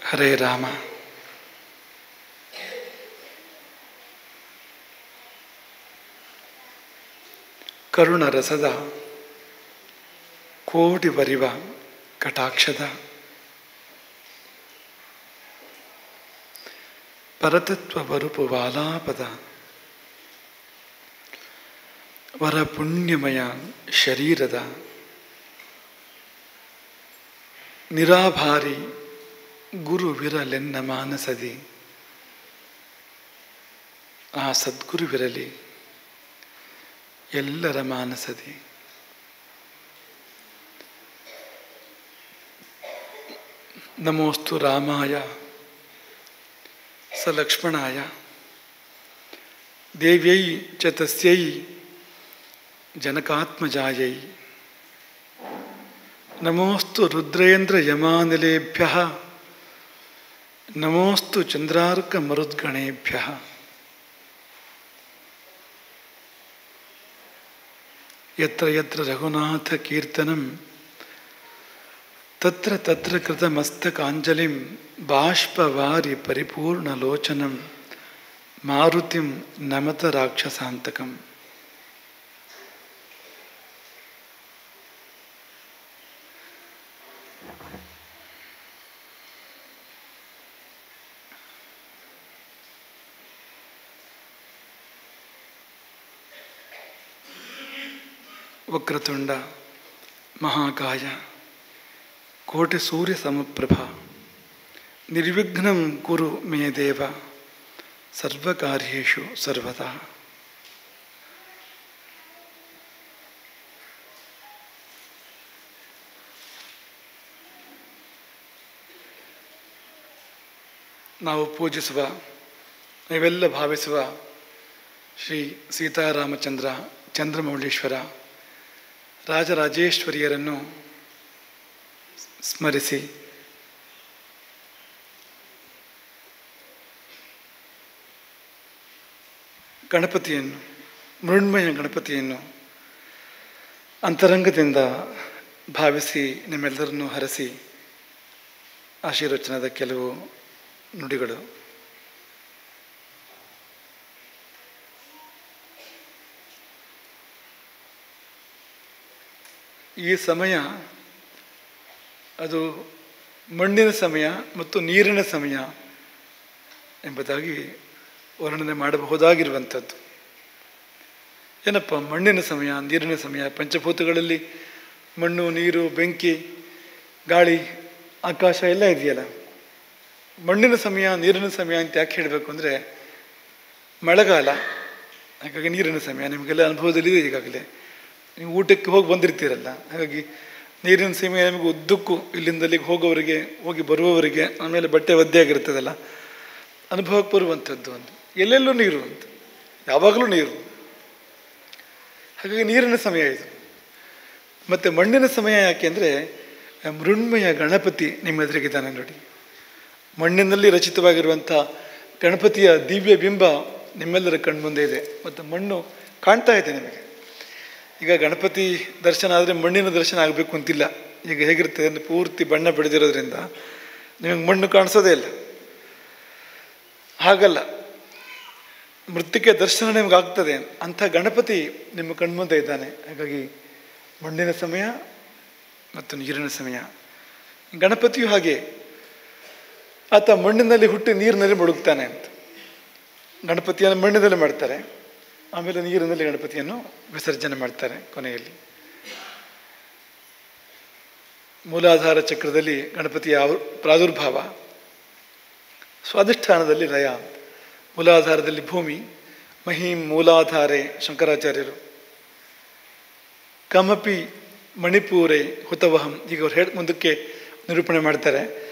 ಹರೇ ರಾಮ. ಕರುಣರಸದ ಕೋಟಿ ಬರಿವ ಕಟಾಕ್ಷದ ಪರತತ್ವ ಬರುಪು ವಾಲಾಪದ ವರ ಪುಣ್ಯಮಯ ಶರೀರದ ನಿರಾಭಾರಿ ಗುರುವಿರಲೆನ್ನ ಮಾನಸದಿ ಆ ಸದ್ಗುರುವಿರಲಿ ಎಲ್ಲರ ಮಾನಸದಿ. ನಮೋಸ್ತು ರಾಮಾಯ ಸ ಲಕ್ಷ್ಮಣಾಯ ದೇವ್ಯೈ ಚ ತಸ್ಯೈ ಜನಕಾತ್ಮಜಾಯೈ. ನಮೋಸ್ತು ರುದ್ರೇಂದ್ರ ಯಮಾನಿಲೇಭ್ಯಃ ನಮೋಸ್ತು ಚಂದ್ರಾರ್ಕ ಮರುದ್ಗಣೇಭ್ಯಃ. ಯತ್ರ ಯತ್ರ ರಘುನಾಥ ಕೀರ್ತನಂ ತತ್ರ ತತ್ರ ಕೃತಮಸ್ತಕಾಂಜಲಿಂ ಬಾಷ್ಪವಾರಿ ಪರಿಪೂರ್ಣಲೋಚನಂ ಮಾರುತಿಂ ನಮತ ರಾಕ್ಷಸಾಂತಕಂ. ವಕ್ರತುಂಡ ಮಹಾಕಾಯ ಕೋಟಿ ಸೂರ್ಯ ಸಮಪ್ರಭಾ ನಿರ್ವಿಘ್ನಂ ಕುರು ಮೇ ದೇವ ಸರ್ವಕಾರ್ಯೇಷು ಸರ್ವದಾ. ನಾವು ಪೂಜಿಸುವ, ನೀವೆಲ್ಲ ಭಾವಿಸುವ ಶ್ರೀ ಸೀತಾರಾಮಚಂದ್ರ ಚಂದ್ರಮೌಳೀಶ್ವರ ರಾಜರಾಜೇಶ್ವರಿಯರನ್ನು ಸ್ಮರಿಸಿ ಗಣಪತಿಯನ್ನು, ಮೃಣ್ಮಯ ಗಣಪತಿಯನ್ನು ಅಂತರಂಗದಿಂದ ಭಾವಿಸಿ ನಿಮ್ಮೆಲ್ಲರನ್ನು ಹರಸಿ ಆಶೀರ್ವಚನದ ಕೆಲವು ನುಡಿಗಳು. ಈ ಸಮಯ ಅದು ಮಣ್ಣಿನ ಸಮಯ ಮತ್ತು ನೀರಿನ ಸಮಯ ಎಂಬುದಾಗಿ ವರ್ಣನೆ ಮಾಡಬಹುದಾಗಿರುವಂಥದ್ದು. ಏನಪ್ಪ ಮಣ್ಣಿನ ಸಮಯ, ನೀರಿನ ಸಮಯ? ಪಂಚಭೂತಗಳಲ್ಲಿ ಮಣ್ಣು, ನೀರು, ಬೆಂಕಿ, ಗಾಳಿ, ಆಕಾಶ ಎಲ್ಲ ಇದೆಯಲ್ಲ. ಮಣ್ಣಿನ ಸಮಯ, ನೀರಿನ ಸಮಯ ಅಂತ ಯಾಕೆ ಹೇಳಬೇಕು ಅಂದರೆ ಮಳೆಗಾಲ, ಹಾಗಾಗಿ ನೀರಿನ ಸಮಯ. ನಿಮಗೆಲ್ಲ ಅನುಭವದಲ್ಲಿದೆ ಈಗಾಗಲೇ. ನೀವು ಊಟಕ್ಕೆ ಹೋಗಿ ಬಂದಿರ್ತೀರಲ್ಲ, ಹಾಗಾಗಿ ನೀರಿನ ಸಮಯ ನಿಮಗೆ ಉದ್ದಕ್ಕೂ ಇಲ್ಲಿಂದಲ್ಲಿಗೆ ಹೋಗೋವರಿಗೆ, ಹೋಗಿ ಬರುವವರಿಗೆ, ಆಮೇಲೆ ಬಟ್ಟೆ ಒದ್ದೆ ಆಗಿರ್ತದಲ್ಲ, ಅನುಭವಕ್ಕೆ ಬರುವಂಥದ್ದು. ಒಂದು ಎಲ್ಲೆಲ್ಲೂ ನೀರು ಅಂತ, ಯಾವಾಗಲೂ ನೀರು. ಹಾಗಾಗಿ ನೀರಿನ ಸಮಯ ಇದು. ಮತ್ತು ಮಣ್ಣಿನ ಸಮಯ ಯಾಕೆ ಅಂದರೆ ಮೃಣ್ಮಯ ಗಣಪತಿ ನಿಮ್ಮ ಎದುರಿಗಿದ್ದಾನೆ ನೋಡಿ. ಮಣ್ಣಿನಲ್ಲಿ ರಚಿತವಾಗಿರುವಂಥ ಗಣಪತಿಯ ದಿವ್ಯ ಬಿಂಬ ನಿಮ್ಮೆಲ್ಲರ ಕಣ್ಮುಂದೆ ಇದೆ. ಮತ್ತು ಮಣ್ಣು ಕಾಣ್ತಾ ಇದೆ ನಿಮಗೆ. ಈಗ ಗಣಪತಿ ದರ್ಶನ ಆದರೆ ಮಣ್ಣಿನ ದರ್ಶನ ಆಗಬೇಕು ಅಂತಿಲ್ಲ. ಈಗ ಹೇಗಿರ್ತದೆ ಅಂದರೆ ಪೂರ್ತಿ ಬಣ್ಣ ಬೆಳೆದಿರೋದ್ರಿಂದ ನಿಮಗೆ ಮಣ್ಣು ಕಾಣಿಸೋದೇ ಇಲ್ಲ. ಹಾಗಲ್ಲ, ಮೃತ್ತಿಕೆ ದರ್ಶನ ನಿಮ್ಗೆ ಆಗ್ತದೆ. ಅಂಥ ಗಣಪತಿ ನಿಮ್ಮ ಕಣ್ಮುಂದೆ ಇದ್ದಾನೆ. ಹಾಗಾಗಿ ಮಣ್ಣಿನ ಸಮಯ ಮತ್ತು ನೀರಿನ ಸಮಯ. ಗಣಪತಿಯು ಹಾಗೆ, ಆತ ಮಣ್ಣಿನಲ್ಲಿ ಹುಟ್ಟಿ ನೀರಿನಲ್ಲಿ ಮುಳುಗ್ತಾನೆ ಅಂತ. ಗಣಪತಿಯನ್ನು ಮಣ್ಣಿನಲ್ಲಿ ಮಾಡ್ತಾರೆ, ಆಮೇಲೆ ನೀರಿನಲ್ಲಿ ಗಣಪತಿಯನ್ನು ವಿಸರ್ಜನೆ ಮಾಡ್ತಾರೆ ಕೊನೆಯಲ್ಲಿ. ಮೂಲಾಧಾರ ಚಕ್ರದಲ್ಲಿ ಗಣಪತಿಯ ಪ್ರಾದುರ್ಭಾವ, ಸ್ವಾಧಿಷ್ಠಾನದಲ್ಲಿ ಲಯ. ಮೂಲಾಧಾರದಲ್ಲಿ ಭೂಮಿ, ಮಹೀಂ ಮೂಲಾಧಾರೆ ಶಂಕರಾಚಾರ್ಯರು, ಕಮಪಿ ಮಣಿಪೂರೆ ಹುತವಹಂ, ಈಗ ಅವ್ರು ಮುಂದಕ್ಕೆ ನಿರೂಪಣೆ ಮಾಡ್ತಾರೆ.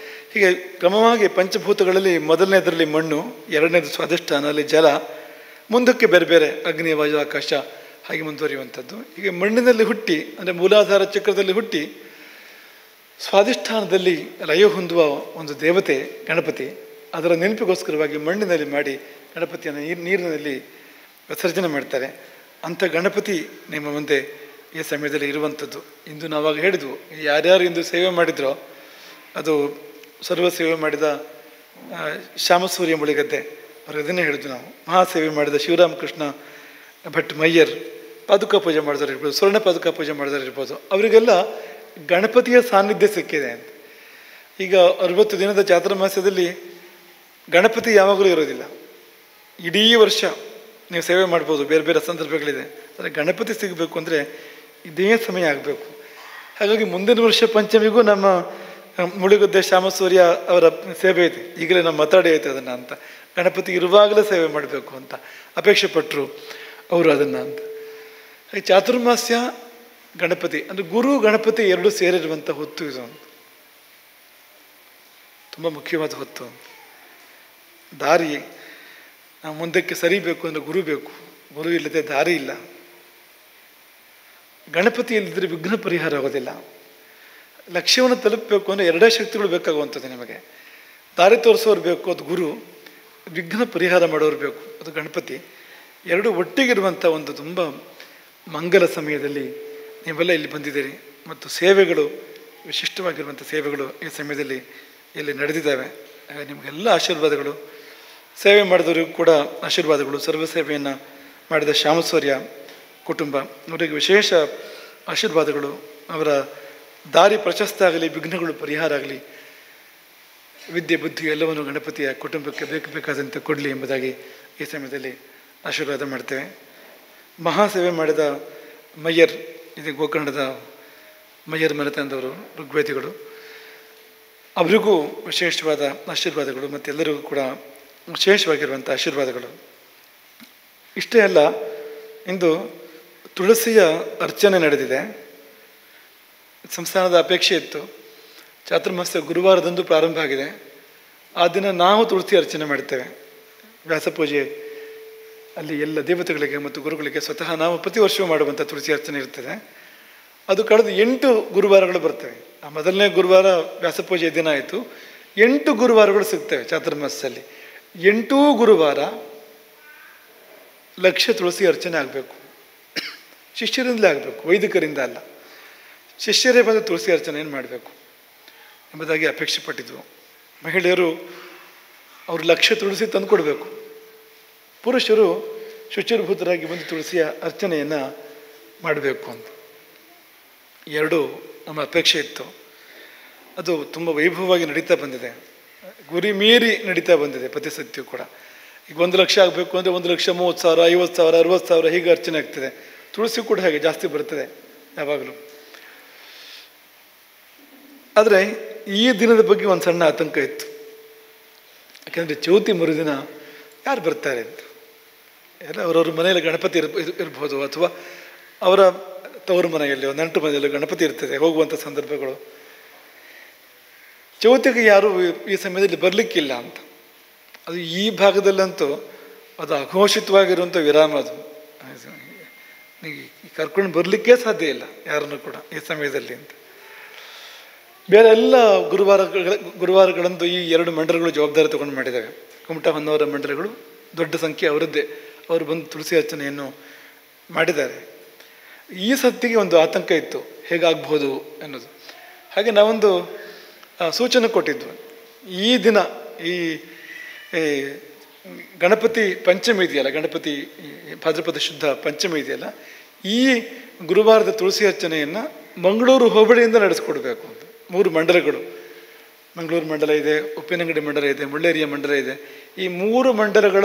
ಹೀಗೆ ಕ್ರಮವಾಗಿ ಪಂಚಭೂತಗಳಲ್ಲಿ ಮೊದಲನೇದರಲ್ಲಿ ಮಣ್ಣು, ಎರಡನೇದು ಸ್ವಾಧಿಷ್ಠಾನ, ಅಲ್ಲಿ ಜಲ, ಮುಂದಕ್ಕೆ ಬೇರೆ ಬೇರೆ ಅಗ್ನಿ, ವಾಯು, ಆಕಾಶ, ಹಾಗೆ ಮುಂದುವರಿಯುವಂಥದ್ದು. ಹೀಗೆ ಮಣ್ಣಿನಲ್ಲಿ ಹುಟ್ಟಿ ಅಂದರೆ ಮೂಲಾಧಾರ ಚಕ್ರದಲ್ಲಿ ಹುಟ್ಟಿ ಸ್ವಾಧಿಷ್ಠಾನದಲ್ಲಿ ಲಯ ಹೊಂದುವ ಒಂದು ದೇವತೆ ಗಣಪತಿ. ಅದರ ನೆನಪಿಗೋಸ್ಕರವಾಗಿ ಮಣ್ಣಿನಲ್ಲಿ ಮಾಡಿ ಗಣಪತಿಯನ್ನು ನೀರಿನಲ್ಲಿ ವಿಸರ್ಜನೆ ಮಾಡ್ತಾರೆ. ಅಂಥ ಗಣಪತಿ ನಿಮ್ಮ ಮುಂದೆ ಈ ಸಮಯದಲ್ಲಿ ಇರುವಂಥದ್ದು. ಇಂದು ನಾವಾಗ ಹೇಳಿದ್ವು, ಯಾರ್ಯಾರು ಇಂದು ಸೇವೆ ಮಾಡಿದ್ರೋ ಅದು ಸರ್ವ ಸೇವೆ ಮಾಡಿದ ಶ್ಯಾಮಸೂರ್ಯ ಮುಳಿಗದ್ದೆ ಅವರು ಇದನ್ನೇ ಹೇಳಿದ್ವಿ ನಾವು. ಮಹಾಸೇವೆ ಮಾಡಿದ ಶಿವರಾಮಕೃಷ್ಣ ಭಟ್ ಮಯ್ಯರ್, ಪಾದುಕಾ ಪೂಜೆ ಮಾಡಿದವರು ಇರ್ಬೋದು, ಸ್ವರ್ಣ ಪಾದುಕಾ ಪೂಜೆ ಮಾಡಿದವರು ಇರ್ಬೋದು, ಅವರಿಗೆಲ್ಲ ಗಣಪತಿಯ ಸಾನ್ನಿಧ್ಯ ಸಿಕ್ಕಿದೆ ಅಂತ. ಈಗ 60 ದಿನದ ಚಾತುರ್ಮಾಸ್ಯದಲ್ಲಿ ಗಣಪತಿ ಯಾವಾಗಲೂ ಇರೋದಿಲ್ಲ. ಇಡೀ ವರ್ಷ ನೀವು ಸೇವೆ ಮಾಡ್ಬೋದು, ಬೇರೆ ಬೇರೆ ಸಂದರ್ಭಗಳಿದೆ. ಆದರೆ ಗಣಪತಿ ಸಿಗಬೇಕು ಅಂದರೆ ಇದೇ ಸಮಯ ಆಗಬೇಕು. ಹಾಗಾಗಿ ಮುಂದಿನ ವರ್ಷ ಪಂಚಮಿಗೂ ನಮ್ಮ ಮುಳಿಗದ್ದೆ ಶ್ಯಾಮಸೂರ್ಯ ಅವರ ಸೇವೆ ಐತೆ. ಈಗಲೇ ನಮ್ಮ ಮಾತಾಡಿ ಐತೆ ಅದನ್ನು ಅಂತ. ಗಣಪತಿ ಇರುವಾಗಲೇ ಸೇವೆ ಮಾಡಬೇಕು ಅಂತ ಅಪೇಕ್ಷೆ ಪಟ್ಟರು ಅವರು ಅದನ್ನು ಅಂತ. ಈ ಚಾತುರ್ಮಾಸ್ಯ ಗಣಪತಿ ಅಂದರೆ ಗುರು ಗಣಪತಿ ಎರಡೂ ಸೇರಿರುವಂಥ ಹೊತ್ತು ಇದು ಅಂತ. ತುಂಬ ಮುಖ್ಯವಾದ ಹೊತ್ತು. ದಾರಿ ನಾವು ಮುಂದಕ್ಕೆ ಸರಿಬೇಕು ಅಂದರೆ ಗುರು ಬೇಕು. ಗುರು ಇಲ್ಲದೆ ದಾರಿ ಇಲ್ಲ. ಗಣಪತಿ ಇಲ್ಲದ್ರೆ ವಿಘ್ನ ಪರಿಹಾರ ಆಗೋದಿಲ್ಲ. ಲಕ್ಷ್ಯವನ್ನು ತಲುಪಬೇಕು ಅಂದರೆ ಎರಡೇ ಶಕ್ತಿಗಳು ಬೇಕಾಗುವಂಥದ್ದು ನಿಮಗೆ. ದಾರಿ ತೋರಿಸೋರು ಬೇಕು, ಅದು ಗುರು. ವಿಘ್ನ ಪರಿಹಾರ ಮಾಡೋರು ಬೇಕು, ಅದು ಗಣಪತಿ. ಎರಡು ಒಟ್ಟಿಗಿರುವಂಥ ಒಂದು ತುಂಬ ಮಂಗಲ ಸಮಯದಲ್ಲಿ ನೀವೆಲ್ಲ ಇಲ್ಲಿ ಬಂದಿದ್ದೀರಿ. ಮತ್ತು ಸೇವೆಗಳು, ವಿಶಿಷ್ಟವಾಗಿರುವಂಥ ಸೇವೆಗಳು ಈ ಸಮಯದಲ್ಲಿ ಇಲ್ಲಿ ನಡೆದಿದ್ದಾವೆ. ನಿಮಗೆಲ್ಲ ಆಶೀರ್ವಾದಗಳು. ಸೇವೆ ಮಾಡಿದವರಿಗೂ ಕೂಡ ಆಶೀರ್ವಾದಗಳು. ಸರ್ವ ಸೇವೆಯನ್ನು ಮಾಡಿದ ಶ್ಯಾಮಸೂರ್ಯ ಕುಟುಂಬ ಅವರಿಗೆ ವಿಶೇಷ ಆಶೀರ್ವಾದಗಳು. ಅವರ ದಾರಿ ಪ್ರಶಸ್ತ ಆಗಲಿ, ವಿಘ್ನಗಳು ಪರಿಹಾರ ಆಗಲಿ, ವಿದ್ಯೆ ಬುದ್ಧಿ ಎಲ್ಲವನ್ನು ಗಣಪತಿಯ ಕುಟುಂಬಕ್ಕೆ ಬೇಕಾದಂತೆ ಕೊಡಲಿ ಎಂಬುದಾಗಿ ಈ ಸಮಯದಲ್ಲಿ ಆಶೀರ್ವಾದ ಮಾಡ್ತೇವೆ. ಮಹಾಸೇವೆ ಮಾಡಿದ ಮಯ್ಯರ್, ಇದು ಗೋಕರ್ಣದ ಮಯ್ಯರ್ ಮನೆತನದವರು, ಋಗ್ವೇದಿಗಳು, ಅವರಿಗೂ ವಿಶೇಷವಾದ ಆಶೀರ್ವಾದಗಳು ಮತ್ತು ಎಲ್ಲರಿಗೂ ಕೂಡ ವಿಶೇಷವಾಗಿರುವಂಥ ಆಶೀರ್ವಾದಗಳು. ಇಷ್ಟೇ ಅಲ್ಲ, ಇಂದು ತುಳಸಿಯ ಅರ್ಚನೆ ನಡೆದಿದೆ. ಸಂಸ್ಥಾನದ ಅಪೇಕ್ಷೆ ಇತ್ತು. ಚಾತುರ್ಮಾಸ್ಯ ಗುರುವಾರದಂದು ಪ್ರಾರಂಭ ಆಗಿದೆ. ಆ ದಿನ ನಾವು ತುಳಸಿ ಅರ್ಚನೆ ಮಾಡ್ತೇವೆ. ವ್ಯಾಸಪೂಜೆ ಅಲ್ಲಿ ಎಲ್ಲ ದೇವತೆಗಳಿಗೆ ಮತ್ತು ಗುರುಗಳಿಗೆ ಸ್ವತಃ ನಾವು ಪ್ರತಿ ವರ್ಷವೂ ಮಾಡುವಂಥ ತುಳಸಿ ಅರ್ಚನೆ ಇರ್ತದೆ. ಅದು ಕಳೆದು 8 ಗುರುವಾರಗಳು ಬರ್ತವೆ. ಆ ಮೊದಲನೇ ಗುರುವಾರ ವ್ಯಾಸಪೂಜೆ ದಿನ ಆಯಿತು. 8 ಗುರುವಾರಗಳು ಸಿಗ್ತವೆ ಚಾತುರ್ಮಾಸ್ಯದಲ್ಲಿ. 8 ಗುರುವಾರ ಲಕ್ಷ ತುಳಸಿ ಅರ್ಚನೆ ಆಗಬೇಕು. ಶಿಷ್ಯರಿಂದಲೇ ಆಗಬೇಕು, ವೈದಿಕರಿಂದ ಅಲ್ಲ. ಶಿಷ್ಯರೇ ಬಂದು ತುಳಸಿ ಅರ್ಚನೆಯನ್ನು ಮಾಡಬೇಕು ಎಂಬುದಾಗಿ ಅಪೇಕ್ಷೆ ಪಟ್ಟಿದ್ವು. ಮಹಿಳೆಯರು ಅವರು ಲಕ್ಷ ತುಳಸಿ ತಂದುಕೊಡ್ಬೇಕು. ಪುರುಷರು ಶುಚಿರ್ಭೂತರಾಗಿ ಬಂದು ತುಳಸಿಯ ಅರ್ಚನೆಯನ್ನು ಮಾಡಬೇಕು ಅಂತ ಎರಡು ನಮ್ಮ ಅಪೇಕ್ಷೆ ಇತ್ತು. ಅದು ತುಂಬ ವೈಭವವಾಗಿ ನಡೀತಾ ಬಂದಿದೆ. ಗುರಿ ಮೀರಿ ನಡೀತಾ ಬಂದಿದೆ ಪ್ರತಿ ಸತ್ಯೂ ಕೂಡ. ಈಗ 1 ಲಕ್ಷ ಆಗಬೇಕು ಅಂದರೆ 1,30,000, 50,000, 60,000 ಹೀಗೆ ಅರ್ಚನೆ ಆಗ್ತದೆ. ತುಳಸಿ ಕೂಡ ಹಾಗೆ ಜಾಸ್ತಿ ಬರ್ತದೆ ಯಾವಾಗಲೂ. ಆದರೆ ಈ ದಿನದ ಬಗ್ಗೆ ಒಂದು ಸಣ್ಣ ಆತಂಕ ಇತ್ತು. ಯಾಕೆಂದರೆ ಚೌತಿ ಮರುದಿನ ಯಾರು ಬರ್ತಾರೆ ಅಂತ. ಎಲ್ಲ ಅವರವ್ರ ಮನೆಯಲ್ಲಿ ಗಣಪತಿ ಇರ್ಬೋದು, ಅಥವಾ ಅವರ ತವರು ಮನೆಯಲ್ಲಿ ನೆಂಟು ಮನೆಯಲ್ಲಿ ಗಣಪತಿ ಇರ್ತದೆ, ಹೋಗುವಂಥ ಸಂದರ್ಭಗಳು. ಚೌತಿಗೆ ಯಾರು ಈ ಸಮಯದಲ್ಲಿ ಬರಲಿಕ್ಕಿಲ್ಲ ಅಂತ. ಅದು ಈ ಭಾಗದಲ್ಲಂತೂ ಅದು ಅಘೋಷಿತವಾಗಿರುವಂಥ ವಿರಾಮ. ಅದು ಕರ್ಕೊಂಡು ಬರಲಿಕ್ಕೆ ಸಾಧ್ಯ ಇಲ್ಲ ಯಾರನ್ನು ಕೂಡ ಈ ಸಮಯದಲ್ಲಿ ಅಂತ. ಬೇರೆ ಎಲ್ಲ ಗುರುವಾರಗಳಂದು ಈ 2 ಮಂಡಲಗಳು ಜವಾಬ್ದಾರಿ ತಗೊಂಡು ಮಾಡಿದ್ದಾವೆ. ಕುಮಟಾ ಹೊನ್ನವರ ಮಂಡಲಗಳು ದೊಡ್ಡ ಸಂಖ್ಯೆ ಅವರದ್ದೇ. ಅವರು ಬಂದು ತುಳಸಿ ಅರ್ಚನೆಯನ್ನು ಮಾಡಿದ್ದಾರೆ. ಈ ಸತ್ತಿಗೆ ಒಂದು ಆತಂಕ ಇತ್ತು, ಹೇಗಾಗ್ಬೋದು ಅನ್ನೋದು. ಹಾಗೆ ನಾವೊಂದು ಸೂಚನೆ ಕೊಟ್ಟಿದ್ವು. ಈ ದಿನ ಈ ಗಣಪತಿ ಪಂಚಮಿ ಇದೆಯಲ್ಲ, ಗಣಪತಿ ಭಾದ್ರಪದ ಶುದ್ಧ ಪಂಚಮಿ ಇದೆಯಲ್ಲ, ಈ ಗುರುವಾರದ ತುಳಸಿ ಅರ್ಚನೆಯನ್ನು ಮಂಗಳೂರು ಹೋಬಳಿಯಿಂದ ನಡೆಸ್ಕೊಡ್ಬೇಕು ಅಂತ. 3 ಮಂಡಲಗಳು, ಮಂಗಳೂರು ಮಂಡಲ ಇದೆ, ಉಪ್ಪಿನಂಗಡಿ ಮಂಡಲ ಇದೆ, ಮುಳ್ಳೇರಿಯ ಮಂಡಲ ಇದೆ. ಈ 3 ಮಂಡಲಗಳ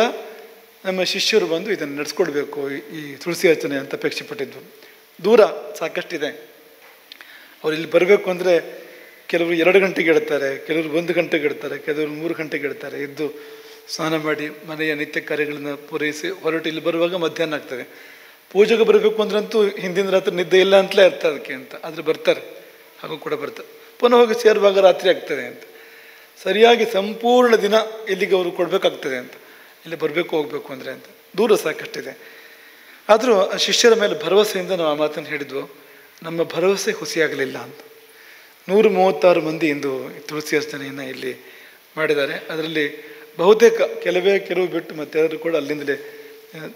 ನಮ್ಮ ಶಿಷ್ಯರು ಬಂದು ಇದನ್ನು ನಡೆಸ್ಕೊಡ್ಬೇಕು ಈ ತುಳಸಿ ಅರ್ಚನೆ ಅಂತ ಅಪೇಕ್ಷೆ ಪಟ್ಟಿದ್ವು. ದೂರ ಸಾಕಷ್ಟಿದೆ. ಅವ್ರು ಇಲ್ಲಿ ಬರಬೇಕು ಅಂದರೆ ಕೆಲವರು 2 ಗಂಟೆಗೆ ಇಡ್ತಾರೆ, ಕೆಲವರು 1 ಗಂಟೆಗೆ ಇಡ್ತಾರೆ, ಕೆಲವರು 3 ಗಂಟೆಗೆ ಇಡ್ತಾರೆ. ಎದ್ದು ಸ್ನಾನ ಮಾಡಿ ಮನೆಯ ನಿತ್ಯ ಕಾರ್ಯಗಳನ್ನು ಪೂರೈಸಿ ಹೊರಟು ಇಲ್ಲಿ ಬರುವಾಗ ಮಧ್ಯಾಹ್ನ ಆಗ್ತದೆ. ಪೂಜೆಗೆ ಬರಬೇಕು ಅಂದ್ರಂತೂ ಹಿಂದಿನ ರಾತ್ರಿ ನಿದ್ದೆ ಇಲ್ಲ ಅಂತಲೇ ಇರ್ತದೆ ಅದಕ್ಕೆ ಅಂತ. ಆದರೆ ಬರ್ತಾರೆ, ಹಾಗೂ ಕೂಡ ಬರ್ತಾರೆ. ಪುನಃ ಹೋಗಿ ಸೇರುವಾಗ ರಾತ್ರಿ ಆಗ್ತದೆ ಅಂತ. ಸರಿಯಾಗಿ ಸಂಪೂರ್ಣ ದಿನ ಇಲ್ಲಿಗೆ ಅವರು ಕೊಡಬೇಕಾಗ್ತದೆ ಅಂತ, ಇಲ್ಲಿ ಬರಬೇಕು ಹೋಗಬೇಕು ಅಂದರೆ ಅಂತ. ದೂರ ಸಾಕಷ್ಟಿದೆ. ಆದರೂ ಆ ಶಿಷ್ಯರ ಮೇಲೆ ಭರವಸೆಯಿಂದ ನಾವು ಆ ಮಾತನ್ನು ಹೇಳಿದ್ವು. ನಮ್ಮ ಭರವಸೆ ಹುಸಿಯಾಗಲಿಲ್ಲ ಅಂತ. 136 ಮಂದಿ ಇಂದು ತುಳಸಿ ಅರ್ಚನೆಯನ್ನು ಇಲ್ಲಿ ಮಾಡಿದ್ದಾರೆ. ಅದರಲ್ಲಿ ಬಹುತೇಕ ಕೆಲವು ಬಿಟ್ಟು ಮತ್ತೆಲ್ಲರೂ ಕೂಡ ಅಲ್ಲಿಂದಲೇ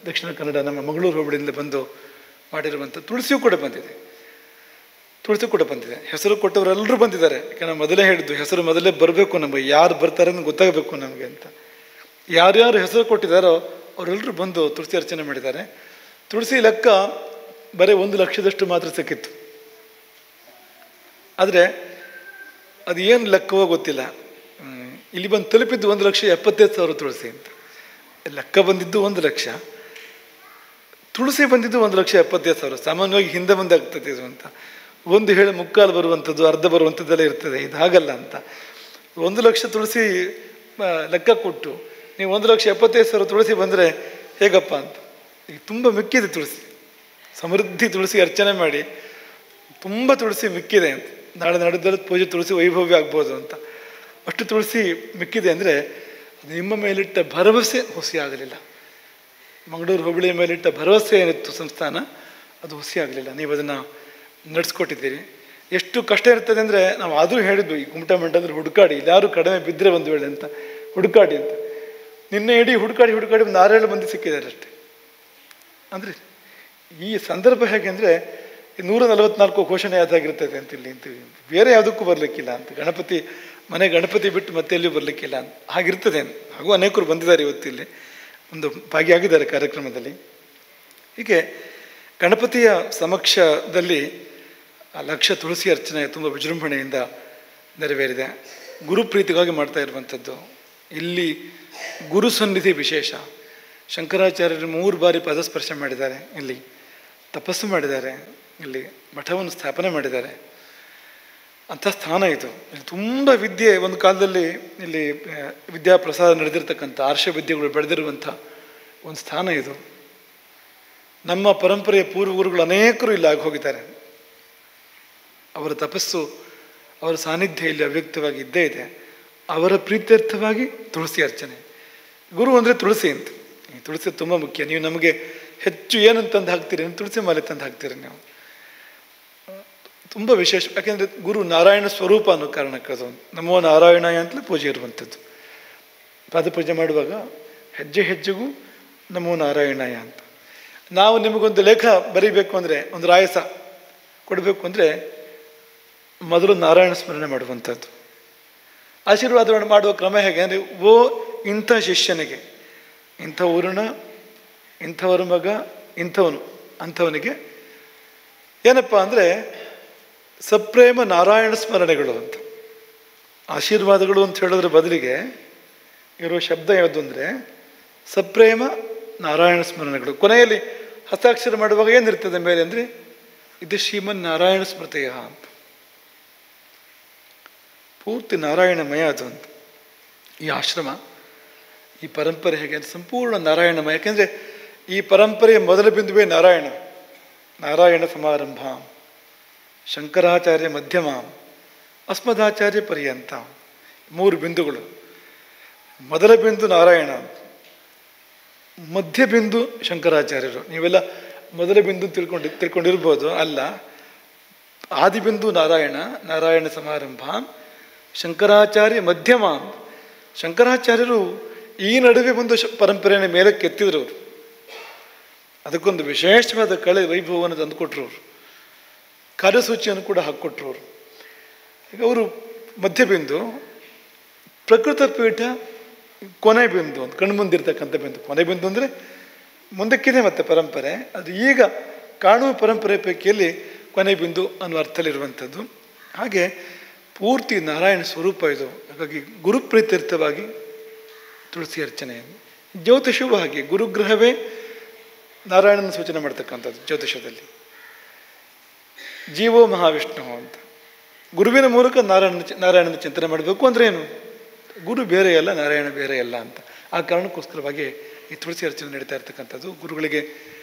ದಕ್ಷಿಣ ಕನ್ನಡ ನಮ್ಮ ಮಂಗಳೂರು ಹೋಬಳಿಯಿಂದ ಬಂದು ಮಾಡಿರುವಂಥ ತುಳಸಿಯೂ ಕೂಡ ಬಂದಿದೆ. ತುಳಸಿ ಕೂಡ ಬಂದಿದೆ. ಹೆಸರು ಕೊಟ್ಟವರೆಲ್ಲರೂ ಬಂದಿದ್ದಾರೆ. ಯಾಕಂದ್ರೆ ನಾವು ಮೊದಲೇ ಹೇಳಿದ್ದು, ಹೆಸರು ಮೊದಲೇ ಬರಬೇಕು, ನಮಗೆ ಯಾರು ಬರ್ತಾರೆ ಅಂತ ಗೊತ್ತಾಗಬೇಕು ನಮಗೆ ಅಂತ. ಯಾರ್ಯಾರು ಹೆಸರು ಕೊಟ್ಟಿದ್ದಾರೋ ಅವರೆಲ್ಲರೂ ಬಂದು ತುಳಸಿ ಅರ್ಚನೆ ಮಾಡಿದ್ದಾರೆ. ತುಳಸಿ ಲೆಕ್ಕ ಬರೀ 1 ಲಕ್ಷದಷ್ಟು ಮಾತ್ರ ಸಿಕ್ಕಿತ್ತು. ಆದರೆ ಅದು ಏನು ಲೆಕ್ಕವೋ ಗೊತ್ತಿಲ್ಲ. ಇಲ್ಲಿ ಬಂದು ತಲುಪಿದ್ದು 1,75,000 ತುಳಸಿ ಅಂತ. ಲೆಕ್ಕ ಬಂದಿದ್ದು 1 ಲಕ್ಷ, ತುಳಸಿ ಬಂದಿದ್ದು 1,75,000. ಸಾಮಾನ್ಯವಾಗಿ ಹಿಂದೆ ಮುಂದೆ ಆಗ್ತದೆ ಇದು ಅಂತ. ಒಂದು ಹೇಳಿ ಮುಕ್ಕಾಲು ಬರುವಂಥದ್ದು, ಅರ್ಧ ಬರುವಂಥದ್ದೆಲ್ಲ ಇರ್ತದೆ. ಇದು ಹಾಗಲ್ಲ ಅಂತ. 1 ಲಕ್ಷ ತುಳಸಿ ಲೆಕ್ಕ ಕೊಟ್ಟು ನೀವು 1,75,000 ತುಳಸಿ ಬಂದರೆ ಹೇಗಪ್ಪ ಅಂತ. ಈಗ ತುಂಬ ಮಿಕ್ಕಿದೆ ತುಳಸಿ, ಸಮೃದ್ಧಿ ತುಳಸಿ ಅರ್ಚನೆ ಮಾಡಿ ತುಂಬ ತುಳಸಿ ಮಿಕ್ಕಿದೆ ಅಂತ. ನಾಳೆ ನಡೆದಲ್ಲಿ ಪೂಜೆ ತುಳಸಿ ವೈಭವ್ಯ ಆಗ್ಬೋದು ಅಂತ. ಅಷ್ಟು ತುಳಸಿ ಮಿಕ್ಕಿದೆ ಅಂದರೆ ನಿಮ್ಮ ಮೇಲಿಟ್ಟ ಭರವಸೆ ಹುಸಿ ಆಗಲಿಲ್ಲ. ಮಂಗಳೂರು ಹೋಬಳಿಯ ಮೇಲಿಟ್ಟ ಭರವಸೆ ಏನಿತ್ತು ಸಂಸ್ಥಾನ, ಅದು ಹುಸಿ ಆಗಲಿಲ್ಲ. ನೀವು ಅದನ್ನು ನಡೆಸ್ಕೊಟ್ಟಿದ್ದೀರಿ. ಎಷ್ಟು ಕಷ್ಟ ಇರ್ತದೆ ಅಂದರೆ ನಾವು ಆದರೂ ಹೇಳಿದ್ವಿ, ಈ ಕುಮಟಾ ಮಂಟಪದಲ್ಲಿ ಹುಡುಕಾಡಿ, ಇಲ್ಲಾರು ಕಡಿಮೆ ಬಿದ್ದರೆ ಒಂದು ವೇಳೆ ಅಂತ ಹುಡುಕಾಡಿ ಅಂತ. ನಿನ್ನೆ ಇಡೀ ಹುಡುಕಾಡಿ ಒಂದು 6-7 ಮಂದಿ ಸಿಕ್ಕಿದ್ದಾರೆ ಅಷ್ಟೇ. ಅಂದರೆ ಈ ಸಂದರ್ಭ ಹೇಗೆ ಅಂದರೆ 144 ಘೋಷಣೆ ಆದಾಗಿರ್ತದೆ ಅಂತ ಇಲ್ಲಿ ಅಂತೀವಿ. ಬೇರೆ ಯಾವುದಕ್ಕೂ ಬರಲಿಕ್ಕಿಲ್ಲ ಅಂತ. ಗಣಪತಿ ಬಿಟ್ಟು ಮತ್ತೆ ಎಲ್ಲಿಯೂ ಬರಲಿಕ್ಕಿಲ್ಲ ಅಂತ ಹಾಗಿರ್ತದೆ. ಹಾಗೂ ಅನೇಕರು ಬಂದಿದ್ದಾರೆ ಇವತ್ತಿಲ್ಲಿ, ಒಂದು ಭಾಗಿಯಾಗಿದ್ದಾರೆ ಕಾರ್ಯಕ್ರಮದಲ್ಲಿ. ಹೀಗೆ ಗಣಪತಿಯ ಸಮಕ್ಷದಲ್ಲಿ 1,00,000 ತುಳಸಿ ಅರ್ಚನೆ ತುಂಬ ವಿಜೃಂಭಣೆಯಿಂದ ನೆರವೇರಿದೆ. ಗುರುಪ್ರೀತಿಗಾಗಿ ಮಾಡ್ತಾ ಇರುವಂಥದ್ದು. ಇಲ್ಲಿ ಗುರು ಸನ್ನಿಧಿ ವಿಶೇಷ. ಶಂಕರಾಚಾರ್ಯರು 3 ಬಾರಿ ಪದಸ್ಪರ್ಶ ಮಾಡಿದ್ದಾರೆ, ಇಲ್ಲಿ ತಪಸ್ಸು ಮಾಡಿದ್ದಾರೆ, ಇಲ್ಲಿ ಮಠವನ್ನು ಸ್ಥಾಪನೆ ಮಾಡಿದ್ದಾರೆ. ಅಂಥ ಸ್ಥಾನ ಇದು. ತುಂಬ ವಿದ್ಯೆ ಒಂದು ಕಾಲದಲ್ಲಿ ಇಲ್ಲಿ ವಿದ್ಯಾಪ್ರಸಾದ ನಡೆದಿರ್ತಕ್ಕಂಥ ಆರ್ಷ ವಿದ್ಯೆಗಳು ಬೆಳೆದಿರುವಂಥ ಒಂದು ಸ್ಥಾನ ಇದು. ನಮ್ಮ ಪರಂಪರೆಯ ಪೂರ್ವಗುರುಗಳು ಅನೇಕರು ಇಲ್ಲಿ ಆಗಿ ಹೋಗಿದ್ದಾರೆ. ಅವರ ತಪಸ್ಸು, ಅವರ ಸಾನ್ನಿಧ್ಯ ಇಲ್ಲಿ ಅವ್ಯಕ್ತವಾಗಿ ಇದ್ದೇ ಇದೆ. ಅವರ ಪ್ರೀತ್ಯರ್ಥವಾಗಿ ತುಳಸಿ ಅರ್ಚನೆ. ಗುರು ಅಂದರೆ ತುಳಸಿ ಅಂತ. ಈ ತುಳಸಿ ತುಂಬ ಮುಖ್ಯ. ನೀವು ನಮಗೆ ಹೆಚ್ಚು ಏನಂತಂದು ಹಾಕ್ತೀರಿ, ತುಳಸಿ ಮಾಲೆ ತಂದು ಹಾಕ್ತೀರಿ ನೀವು. ತುಂಬ ವಿಶೇಷ. ಯಾಕೆಂದರೆ ಗುರು ನಾರಾಯಣ ಸ್ವರೂಪ ಅನ್ನೋ ಕಾರಣಕ್ಕೆ ಅದು ನಮೋ ನಾರಾಯಣಾಯ ಅಂತಲೇ ಪೂಜೆ ಇರುವಂಥದ್ದು. ಪಾದಪೂಜೆ ಮಾಡುವಾಗ ಹೆಜ್ಜೆ ಹೆಜ್ಜೆಗೂ ನಮೋ ನಾರಾಯಣಾಯ ಅಂತ. ನಾವು ನಿಮಗೊಂದು ಲೇಖ ಬರೀಬೇಕು ಅಂದರೆ, ಒಂದು ರಾಯಸ ಕೊಡಬೇಕು ಅಂದರೆ ಮೊದಲು ನಾರಾಯಣ ಸ್ಮರಣೆ ಮಾಡುವಂಥದ್ದು. ಆಶೀರ್ವಾದ ಮಾಡುವ ಕ್ರಮ ಹೇಗೆ ಅಂದರೆ, ಓ ಇಂಥ ಶಿಷ್ಯನಿಗೆ, ಇಂಥ ಊರಿನ ಇಂಥವರ ಮಗ ಅಂಥವನಿಗೆ ಏನಪ್ಪ ಅಂದರೆ ಸಪ್ರೇಮ ನಾರಾಯಣ ಸ್ಮರಣೆಗಳು ಅಂತ. ಆಶೀರ್ವಾದಗಳು ಅಂತ ಹೇಳೋದ್ರ ಬದಲಿಗೆ ಇರೋ ಶಬ್ದ ಯಾವುದು ಅಂದರೆ ಸಪ್ರೇಮ ನಾರಾಯಣ ಸ್ಮರಣೆಗಳು. ಕೊನೆಯಲ್ಲಿ ಹಸ್ತಾಕ್ಷರ ಮಾಡುವಾಗ ಏನಿರ್ತದೆ ಮೇಲೆ ಅಂದರೆ ಇದು ಶ್ರೀಮನ್ ನಾರಾಯಣ ಸ್ಮೃತಿಯ ಅಂತ. ಪೂರ್ತಿ ನಾರಾಯಣಮಯ ಅದು ಅಂತ. ಈ ಆಶ್ರಮ, ಈ ಪರಂಪರೆ ಹೇಗೆ ಸಂಪೂರ್ಣ ನಾರಾಯಣಮಯ. ಯಾಕೆಂದರೆ ಈ ಪರಂಪರೆಯ ಮೊದಲ ಬಿಂದುವೇ ನಾರಾಯಣ ಸಮಾರಂಭ, ಶಂಕರಾಚಾರ್ಯ ಮಧ್ಯಮ, ಅಸ್ಮದಾಚಾರ್ಯ ಪರ್ಯಂತ 3 ಬಿಂದುಗಳು. ಮೊದಲ ಬಿಂದು ನಾರಾಯಣ, ಮಧ್ಯ ಬಿಂದು ಶಂಕರಾಚಾರ್ಯರು. ನೀವೆಲ್ಲ ಮೊದಲ ಬಿಂದು ತಿಳ್ಕೊಂಡಿರ್ಬೋದು, ಅಲ್ಲ. ಆದಿಬಿಂದು ನಾರಾಯಣ ಸಮಾರಂಭ, ಶಂಕರಾಚಾರ್ಯ ಮಧ್ಯಮ. ಶಂಕರಾಚಾರ್ಯರು ಈ ನಡುವೆ ಒಂದು ಪರಂಪರೆಯ ಮೇಲೆ ಕೆತ್ತಿದ್ರು ಅವರು. ಅದಕ್ಕೊಂದು ವಿಶೇಷವಾದ ಕಳೆ ವೈಭವವನ್ನು ತಂದುಕೊಟ್ರು ಅವರು. ಕಾರ್ಯಸೂಚಿಯನ್ನು ಕೂಡ ಹಾಕ್ಕೊಟ್ರು ಅವರು. ಈಗ ಅವರು ಮಧ್ಯಬಿಂದು, ಪ್ರಕೃತ ಪೀಠ ಕೊನೆ ಬಿಂದು ಅಂತ, ಕಣ್ಮುಂದಿರ್ತಕ್ಕಂಥ ಬಿಂದು. ಕೊನೆ ಬಿಂದು ಅಂದರೆ ಮುಂದಕ್ಕಿದೆ ಮತ್ತೆ ಪರಂಪರೆ, ಅದು ಈಗ ಕಾಣುವ ಪರಂಪರೆ ಪೈಕಿಯಲ್ಲಿ ಕೊನೆ ಬಿಂದು ಅನ್ನೋ ಅರ್ಥದಲ್ಲಿರುವಂಥದ್ದು. ಹಾಗೆ ಪೂರ್ತಿ ನಾರಾಯಣ ಸ್ವರೂಪ ಇದು. ಹಾಗಾಗಿ ಗುರುಪ್ರೀತ್ಯರ್ಥವಾಗಿ ತುಳಸಿ ಅರ್ಚನೆ. ಜ್ಯೋತಿಷವೂ ಹಾಗೆ, ಗುರುಗ್ರಹವೇ ನಾರಾಯಣನ ಸೂಚನೆ ಮಾಡ್ತಕ್ಕಂಥದ್ದು ಜ್ಯೋತಿಷದಲ್ಲಿ. ಜೀವೋ ಮಹಾವಿಷ್ಣು ಅಂತ. ಗುರುವಿನ ಮೂಲಕ ನಾರಾಯಣನ ಚಿಂತನೆ ಮಾಡಬೇಕು ಅಂದರೆ ಏನು? ಗುರು ಬೇರೆ ಅಲ್ಲ, ನಾರಾಯಣ ಬೇರೆ ಅಲ್ಲ ಅಂತ. ಆ ಕಾರಣಕ್ಕೋಸ್ಕರವಾಗಿ ಈ ತುಳಸಿ ಅರ್ಚನೆ ನಡೀತಾ ಇರ್ತಕ್ಕಂಥದ್ದು. ಗುರುಗಳಿಗೆ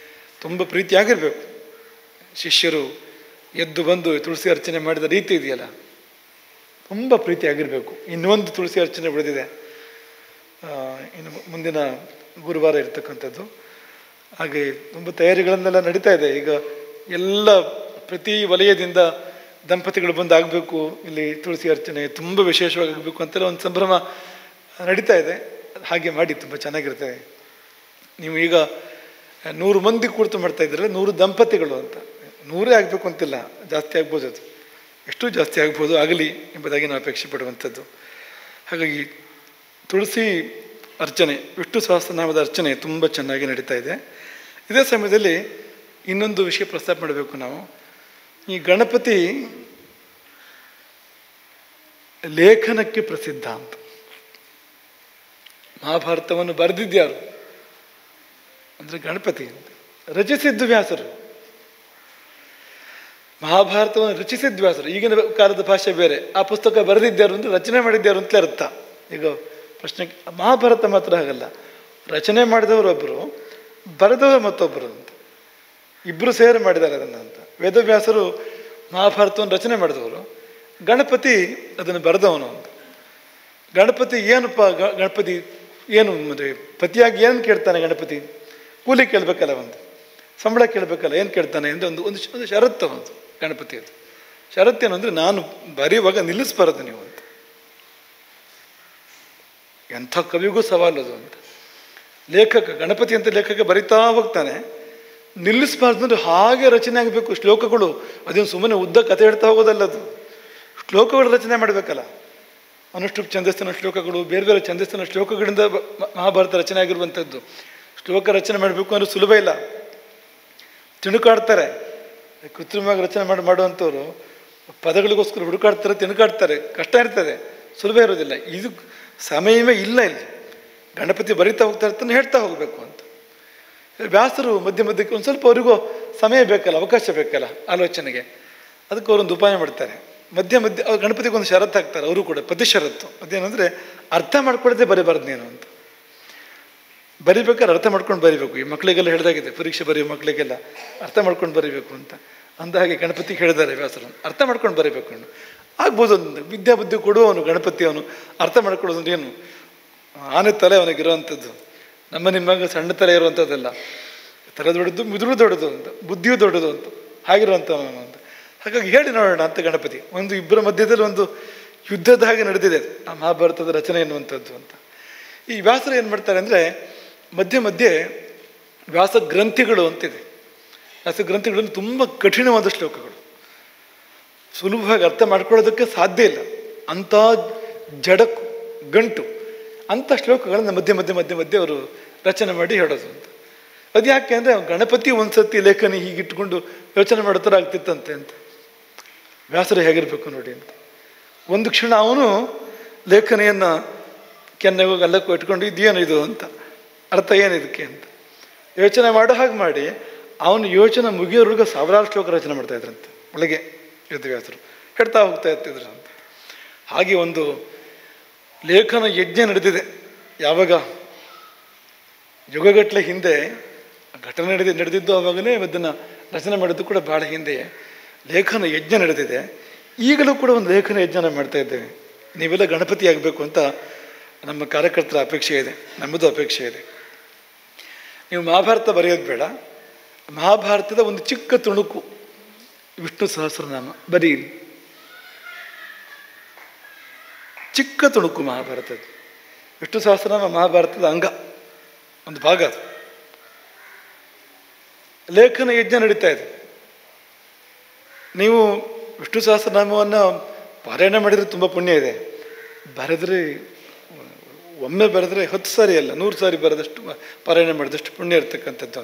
ತುಂಬ ಪ್ರೀತಿಯಾಗಿರಬೇಕು. ಶಿಷ್ಯರು ಎದ್ದು ಬಂದು ತುಳಸಿ ಅರ್ಚನೆ ಮಾಡಿದ ರೀತಿ ಇದೆಯಲ್ಲ, ತುಂಬ ಪ್ರೀತಿಯಾಗಿರಬೇಕು. ಇನ್ನೊಂದು ತುಳಸಿ ಅರ್ಚನೆ ಬೆಳೆದಿದೆ, ಇನ್ನು ಮುಂದಿನ ಗುರುವಾರ ಇರ್ತಕ್ಕಂಥದ್ದು. ಹಾಗೆ ತುಂಬ ತಯಾರಿಗಳನ್ನೆಲ್ಲ ನಡೀತಾ ಇದೆ. ಈಗ ಎಲ್ಲ ಪ್ರತಿ ವಲಯದಿಂದ ದಂಪತಿಗಳು ಬಂದು ಆಗಬೇಕು, ಇಲ್ಲಿ ತುಳಸಿ ಅರ್ಚನೆ ತುಂಬ ವಿಶೇಷವಾಗಿ ಆಗಬೇಕು ಅಂತೆಲ್ಲ ಒಂದು ಸಂಭ್ರಮ ನಡೀತಾ ಇದೆ. ಹಾಗೆ ಮಾಡಿ ತುಂಬ ಚೆನ್ನಾಗಿರ್ತದೆ. ನೀವು ಈಗ 100 ಮಂದಿ ಕುರಿತು ಮಾಡ್ತಾ ಇದ್ದೀರಲ್ಲ, 100 ದಂಪತಿಗಳು ಅಂತ. 100 ಆಗಬೇಕು ಅಂತಿಲ್ಲ, ಜಾಸ್ತಿ ಆಗ್ಬೋದು ಅದು. ಎಷ್ಟು ಜಾಸ್ತಿ ಆಗ್ಬೋದು, ಆಗಲಿ ಎಂಬುದಾಗಿ ನಾವು ಅಪೇಕ್ಷೆ ಪಡುವಂಥದ್ದು. ಹಾಗಾಗಿ ತುಳಸಿ ಅರ್ಚನೆ, ವಿಷ್ಣು ಸಹಸ್ರನಾಮದ ಅರ್ಚನೆ ತುಂಬ ಚೆನ್ನಾಗಿ ನಡೀತಾ ಇದೆ. ಇದೇ ಸಮಯದಲ್ಲಿ ಇನ್ನೊಂದು ವಿಷಯ ಪ್ರಸ್ತಾಪ ಮಾಡಬೇಕು ನಾವು. ಈ ಗಣಪತಿ ಲೇಖನಕ್ಕೆ ಪ್ರಸಿದ್ಧ ಅಂತ. ಮಹಾಭಾರತವನ್ನು ಬರೆದಿದ್ಯಾರು ಅಂದರೆ ಗಣಪತಿ ಅಂತ. ರಚಿಸಿದ್ದು ವ್ಯಾಸರು. ಮಹಾಭಾರತವನ್ನು ರಚಿಸಿದ್ದು ವ್ಯಾಸರು. ಈಗಿನ ಕಾಲದ ಭಾಷೆ ಬೇರೆ. ಆ ಪುಸ್ತಕ ಬರೆದಿದ್ಯಾರು ಅಂದರೆ ರಚನೆ ಮಾಡಿದ್ಯಾರು ಅಂತಲೇ ಅರ್ಥ. ಈಗ ಪ್ರಶ್ನೆ, ಮಹಾಭಾರತ ಮಾತ್ರ ಹಾಗಲ್ಲ. ರಚನೆ ಮಾಡಿದವರು ಒಬ್ಬರು, ಬರೆದವರು ಮತ್ತೊಬ್ಬರು ಅಂತ, ಇಬ್ಬರು ಸೇರಿ ಮಾಡಿದ್ದಾರೆ ಅದನ್ನು ಅಂತ. ವೇದವ್ಯಾಸರು ಮಹಾಭಾರತವನ್ನು ರಚನೆ ಮಾಡಿದವರು, ಗಣಪತಿ ಅದನ್ನು ಬರೆದವನು ಅಂತ. ಗಣಪತಿ ಏನಪ್ಪ, ಗಣಪತಿ ಏನು ಅಂದರೆ ಪತಿಯಾಗಿ ಏನು ಕೇಳ್ತಾನೆ ಗಣಪತಿ? ಕೂಲಿ ಕೇಳಬೇಕಲ್ಲ, ಒಂದು ಸಂಬಳ ಕೇಳಬೇಕಲ್ಲ, ಏನು ಕೇಳ್ತಾನೆ ಅಂದರೆ ಒಂದು ಷರತ್ತು ಒಂದು ಗಣಪತಿ. ಅದು ಷರತ್ತೇನು ಅಂದರೆ, ನಾನು ಬರೆಯುವಾಗ ನಿಲ್ಲಿಸ್ಬಾರದು ನೀವು ಅಂತ. ಎಂಥ ಕವಿಗೂ ಸವಾಲು ಅದು ಅಂತ. ಲೇಖಕ, ಗಣಪತಿ ಅಂತ ಲೇಖಕ ಬರಿತಾ ಹೋಗ್ತಾನೆ, ನಿಲ್ಲಿಸಬಾರ್ದು ಅಂದರೆ ಹಾಗೆ ರಚನೆ ಆಗಬೇಕು ಶ್ಲೋಕಗಳು. ಅದೇನು ಸುಮ್ಮನೆ ಉದ್ದ ಕಥೆ ಹೇಳ್ತಾ ಹೋಗೋದಲ್ಲ, ಅದು ಶ್ಲೋಕಗಳು ರಚನೆ ಮಾಡಬೇಕಲ್ಲ. ಅನುಷ್ಠುಪ್ ಛಂದಸ್ಸಿನ ಶ್ಲೋಕಗಳು, ಬೇರೆ ಬೇರೆ ಛಂದಸ್ಸಿನ ಶ್ಲೋಕಗಳಿಂದ ಮಹಾಭಾರತ ರಚನೆ ಆಗಿರುವಂಥದ್ದು. ಶ್ಲೋಕ ರಚನೆ ಮಾಡಬೇಕು ಅಂದರೆ ಸುಲಭ ಇಲ್ಲ, ತಿಣುಕಾಡ್ತಾರೆ. ಕೃತ್ರಿಮವಾಗಿ ರಚನೆ ಮಾಡುವಂಥವ್ರು ಪದಗಳಿಗೋಸ್ಕರ ಹುಡುಕಾಡ್ತಾರೆ, ತಿಣುಕಾಡ್ತಾರೆ, ಕಷ್ಟ ಇರ್ತದೆ, ಸುಲಭ ಇರೋದಿಲ್ಲ. ಇದು ಸಮಯವೇ ಇಲ್ಲ ಇಲ್ಲಿ. ಗಣಪತಿ ಬರಿತಾ ಹೋಗ್ತಾ ಇರ್ತಾನೆ, ಹೇಳ್ತಾ ಹೋಗಬೇಕು ಅಂತ. ವ್ಯಾಸರು ಮಧ್ಯೆ ಮಧ್ಯಕ್ಕೆ ಒಂದು ಸ್ವಲ್ಪ ಅವರಿಗೂ ಸಮಯ ಬೇಕಲ್ಲ, ಅವಕಾಶ ಬೇಕಲ್ಲ ಆಲೋಚನೆಗೆ. ಅದಕ್ಕೆ ಅವರೊಂದು ಉಪಾಯ ಮಾಡ್ತಾರೆ. ಮಧ್ಯೆ ಅವ್ರು ಗಣಪತಿಗೆ ಒಂದು ಷರತ್ತು ಹಾಕ್ತಾರೆ, ಅವರು ಕೂಡ ಪ್ರತಿ ಷರತ್ತು. ಅದೇನಂದರೆ, ಅರ್ಥ ಮಾಡ್ಕೊಳ್ಳದೆ ಬರೀಬಾರ್ದು ನೀನು ಅಂತ. ಬರಿಬೇಕಾದ್ರೆ ಅರ್ಥ ಮಾಡ್ಕೊಂಡು ಬರಿಬೇಕು. ಈ ಮಕ್ಕಳಿಗೆಲ್ಲ ಹೇಳಿದಾಗಿದೆ, ಪರೀಕ್ಷೆ ಬರೆಯೋ ಮಕ್ಕಳಿಗೆಲ್ಲ ಅರ್ಥ ಮಾಡ್ಕೊಂಡು ಬರಿಬೇಕು ಅಂತ. ಅಂದಹಾಗೆ ಗಣಪತಿಗೆ ಹೇಳಿದ್ದಾರೆ ವ್ಯಾಸರು, ಅರ್ಥ ಮಾಡ್ಕೊಂಡು ಬರಿಬೇಕು. ಆಗ್ಬೋದು ಒಂದು ವಿದ್ಯಾಬುದ್ಧಿ ಕೊಡುವವನು ಗಣಪತಿ. ಅವನು ಅರ್ಥ ಮಾಡ್ಕೊಳ್ಳೋದು ಏನು, ಆನೆ ತಲೆ ಅವನಿಗಿರುವಂಥದ್ದು. ನಮ್ಮ ನಿಮ್ಮಾಗ ಸಣ್ಣ ತಲೆ ಇರುವಂಥದ್ದಲ್ಲ, ತಲೆ ದೊಡ್ಡದು, ಮಿದುಳು ದೊಡ್ಡದು ಅಂತ, ಬುದ್ಧಿಯೂ ದೊಡ್ಡದು ಅಂತ, ಹಾಗಿರುವಂಥವನು ಅಂತ. ಹಾಗಾಗಿ ಹೇಳಿ ನೋಡೋಣ ಅಂತ ಗಣಪತಿ. ಒಂದು ಇಬ್ಬರ ಮಧ್ಯದಲ್ಲಿ ಒಂದು ಯುದ್ಧದ ಹಾಗೆ ನಡೆದಿದೆ ಆ ಮಹಾಭಾರತದ ರಚನೆ ಎನ್ನುವಂಥದ್ದು ಅಂತ. ಈ ವ್ಯಾಸರು ಏನು ಮಾಡ್ತಾರೆ ಅಂದರೆ, ಮಧ್ಯೆ ಮಧ್ಯೆ ವ್ಯಾಸ ಗ್ರಂಥಿಗಳು ಅಂತಿದೆ. ವ್ಯಾಸ ಗ್ರಂಥಿಗಳಲ್ಲಿ ತುಂಬ ಕಠಿಣವಾದ ಶ್ಲೋಕಗಳು, ಸುಲಭವಾಗಿ ಅರ್ಥ ಮಾಡ್ಕೊಳ್ಳೋದಕ್ಕೆ ಸಾಧ್ಯ ಇಲ್ಲ, ಅಂಥ ಜಡಕು ಗಂಟು ಅಂಥ ಶ್ಲೋಕಗಳನ್ನು ಮಧ್ಯೆ ಮಧ್ಯೆ ಮಧ್ಯೆ ಮಧ್ಯೆ ಅವರು ರಚನೆ ಮಾಡಿ ಹೇಳೋದು ಅಂತ. ಅದು ಯಾಕೆ ಅಂದರೆ, ಗಣಪತಿ ಒಂದ್ಸತಿ ಲೇಖನಿ ಹೀಗಿಟ್ಕೊಂಡು ಯೋಚನೆ ಮಾಡೋ ಥರ ಆಗ್ತಿತ್ತಂತೆ ಅಂತ. ವ್ಯಾಸರು ಹೇಗಿರಬೇಕು ನೋಡಿ ಅಂತ. ಒಂದು ಕ್ಷಣ ಅವನು ಲೇಖನಿಯನ್ನು ಕೆನ್ನೆಗೂ ಗಲ್ಲಕ್ಕೂ ಇಟ್ಕೊಂಡು ಇದೇನು ಇದು ಅಂತ, ಅರ್ಥ ಏನಿದಕ್ಕೆ ಅಂತ ಯೋಚನೆ ಮಾಡೋ ಹಾಗೆ ಮಾಡಿ, ಅವನು ಯೋಚನೆ ಮುಗಿಯೋರ್ಗ ಸಾವಿರಾರು ಶ್ಲೋಕ ರಚನೆ ಮಾಡ್ತಾ ಇದ್ರಂತೆ ಒಳಗೆ. ವೇದವ್ಯಾಸರು ಹೇಳ್ತಾ ಹೋಗ್ತಾ ಇರ್ತಿದ್ರು ಅಂತ. ಹಾಗೆ ಒಂದು ಲೇಖನ ಯಜ್ಞ ನಡೆದಿದೆ. ಯಾವಾಗ ಯುಗಗಟ್ಟಲೆ ಹಿಂದೆ ಘಟನೆ ನಡೆದಿದ್ದು, ಆವಾಗಲೇ ಅದನ್ನು ರಚನೆ ಮಾಡಿದ್ದು ಕೂಡ ಭಾಳ ಹಿಂದೆ ಲೇಖನ ಯಜ್ಞ ನಡೆದಿದೆ. ಈಗಲೂ ಕೂಡ ಒಂದು ಲೇಖನ ಯಜ್ಞನ ಮಾಡ್ತಾ ಇದ್ದೇವೆ. ನೀವೆಲ್ಲ ಗಣಪತಿ ಆಗಬೇಕು ಅಂತ ನಮ್ಮ ಕಾರ್ಯಕರ್ತರ ಅಪೇಕ್ಷೆ ಇದೆ, ನಮ್ಮದು ಅಪೇಕ್ಷೆ ಇದೆ. ನೀವು ಮಹಾಭಾರತ ಬರೆಯೋದು ಬೇಡ, ಮಹಾಭಾರತದ ಒಂದು ಚಿಕ್ಕ ತುಣುಕು ವಿಷ್ಣು ಸಹಸ್ರನಾಮ ಬರೀರಿ. ಚಿಕ್ಕ ತುಣುಕು ಮಹಾಭಾರತದ ವಿಷ್ಣು ಸಹಸ್ರನಾಮ ಮಹಾಭಾರತದ ಅಂಗ, ಒಂದು ಭಾಗ ಅದು. ಲೇಖನ ಯಜ್ಞ ನಡೀತಾ ಇದೆ. ನೀವು ವಿಷ್ಣು ಸಹಸ್ರನಾಮವನ್ನು ಪಾರಾಯಣ ಮಾಡಿದರೆ ತುಂಬ ಪುಣ್ಯ ಇದೆ. ಬರೆದ್ರೆ ಒಮ್ಮೆ ಬರೆದ್ರೆ 10 ಸಾರಿ ಅಲ್ಲ 100 ಸಾರಿ ಬರೆದಷ್ಟು ಪಾರಾಯಣ ಮಾಡಿದಷ್ಟು ಪುಣ್ಯ ಇರ್ತಕ್ಕಂಥದ್ದು.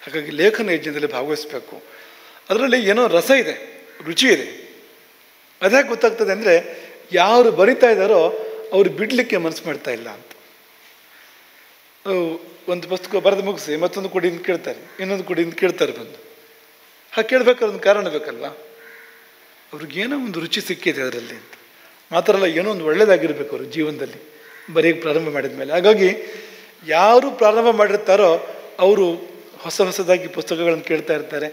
ಹಾಗಾಗಿ ಲೇಖನ ಯಜ್ಞದಲ್ಲಿ ಭಾಗವಹಿಸಬೇಕು. ಅದರಲ್ಲಿ ಏನೋ ರಸ ಇದೆ, ರುಚಿ ಇದೆ. ಅದ್ಯಾಕೆ ಗೊತ್ತಾಗ್ತದೆ ಅಂದರೆ, ಯಾರು ಬರಿತಾ ಇದ್ದಾರೋ ಅವರು ಬಿಡಲಿಕ್ಕೆ ಮನಸ್ಸು ಮಾಡ್ತಾ ಇಲ್ಲ ಅಂತ. ಒಂದು ಪುಸ್ತಕ ಬರೆದು ಮುಗಿಸಿ ಮತ್ತೊಂದು ಕೊಡಿ ಅಂತ ಕೇಳ್ತಾರೆ, ಇನ್ನೊಂದು ಕೊಡಿ ಅಂತ ಕೇಳ್ತಾರೆ ಬಂದು. ಹಾಗೆ ಕೇಳಬೇಕಾದ್ರೆ ಒಂದು ಕಾರಣ ಬೇಕಲ್ವಾ? ಅವ್ರಿಗೇನೋ ಒಂದು ರುಚಿ ಸಿಕ್ಕಿದೆ ಅದರಲ್ಲಿ ಅಂತ. ಮಾತ್ರ ಅಲ್ಲ, ಏನೋ ಒಂದು ಒಳ್ಳೆಯದಾಗಿರ್ಬೇಕು ಅವರು ಜೀವನದಲ್ಲಿ ಬರೆಯೋಕ್ಕೆ ಪ್ರಾರಂಭ ಮಾಡಿದ ಮೇಲೆ. ಹಾಗಾಗಿ ಯಾರು ಪ್ರಾರಂಭ ಮಾಡಿರ್ತಾರೋ ಅವರು ಹೊಸದಾಗಿ ಪುಸ್ತಕಗಳನ್ನು ಕೇಳ್ತಾ ಇರ್ತಾರೆ.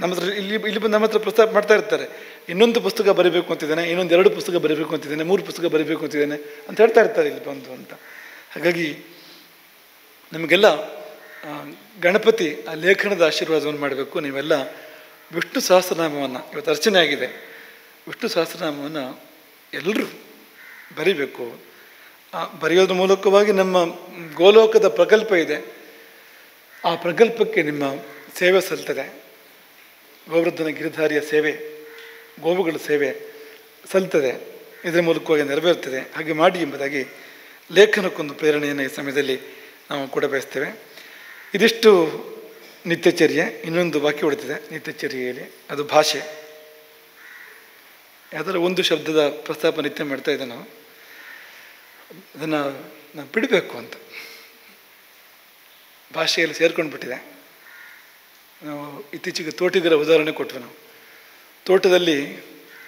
ನಮ್ಮ ಹತ್ರ ಇಲ್ಲಿ ಬಂದು ನಮ್ಮ ಹತ್ರ ಪ್ರಸ್ತಾಪ ಮಾಡ್ತಾ ಇರ್ತಾರೆ, ಇನ್ನೊಂದು ಪುಸ್ತಕ ಬರೀಬೇಕು ಅಂತಿದ್ದೇನೆ, ಇನ್ನೊಂದು 2 ಪುಸ್ತಕ ಬರೀಬೇಕು ಅಂತಿದ್ದೇನೆ, 3 ಪುಸ್ತಕ ಬರೀಬೇಕು ಅಂತಿದ್ದೇನೆ ಅಂತ ಹೇಳ್ತಾ ಇರ್ತಾರೆ ಇಲ್ಲಿ ಬಂದು ಅಂತ. ಹಾಗಾಗಿ ನಮಗೆಲ್ಲ ಗಣಪತಿ ಆ ಲೇಖನದ ಆಶೀರ್ವಾದವನ್ನು ಮಾಡಬೇಕು. ನೀವೆಲ್ಲ ವಿಷ್ಣು ಸಹಸ್ರನಾಮವನ್ನು, ಇವತ್ತು ಅರ್ಚನೆ ಆಗಿದೆ, ವಿಷ್ಣು ಸಹಸ್ರನಾಮವನ್ನು ಎಲ್ಲರೂ ಬರೀಬೇಕು. ಬರೆಯೋದ್ರ ಮೂಲಕವಾಗಿ ನಮ್ಮ ಗೋಲೋಕದ ಪ್ರಕಲ್ಪ ಇದೆ, ಆ ಪ್ರಕಲ್ಪಕ್ಕೆ ನಿಮ್ಮ ಸೇವೆ ಸಲ್ತದೆ. ಗೋವರ್ಧನ ಗಿರಿಧಾರಿಯ ಸೇವೆ, ಗೋವುಗಳ ಸೇವೆ ಸಲ್ತದೆ, ಇದರ ಮೂಲಕವಾಗಿ ನೆರವೇರ್ತದೆ. ಹಾಗೆ ಮಾಡಿ ಎಂಬುದಾಗಿ ಲೇಖನಕ್ಕೊಂದು ಪ್ರೇರಣೆಯನ್ನು ಈ ಸಮಯದಲ್ಲಿ ನಾವು ಕೂಡ ಬಯಸ್ತೇವೆ. ಇದಿಷ್ಟು ನಿತ್ಯಚರ್ಯೆ. ಇನ್ನೊಂದು ವಾಕ್ಯ ಉಳಿದಿದೆ ನಿತ್ಯಚರ್ಯೆಯಲ್ಲಿ, ಅದು ಭಾಷೆ. ಯಾವುದರ ಒಂದು ಶಬ್ದದ ಪ್ರಸ್ತಾಪ ನಿತ್ಯ ಮಾಡ್ತಾ ಇದ್ದೆ ನಾವು. ಅದನ್ನು ನಾವು ಬಿಡಬೇಕು ಅಂತ ಭಾಷೆಯಲ್ಲಿ ಸೇರ್ಕೊಂಡು ಬಿಟ್ಟಿದೆ. ನಾವು ಇತ್ತೀಚೆಗೆ ತೋಟಿಗರ ಉದಾಹರಣೆ ಕೊಟ್ವಿ. ನಾವು ತೋಟದಲ್ಲಿ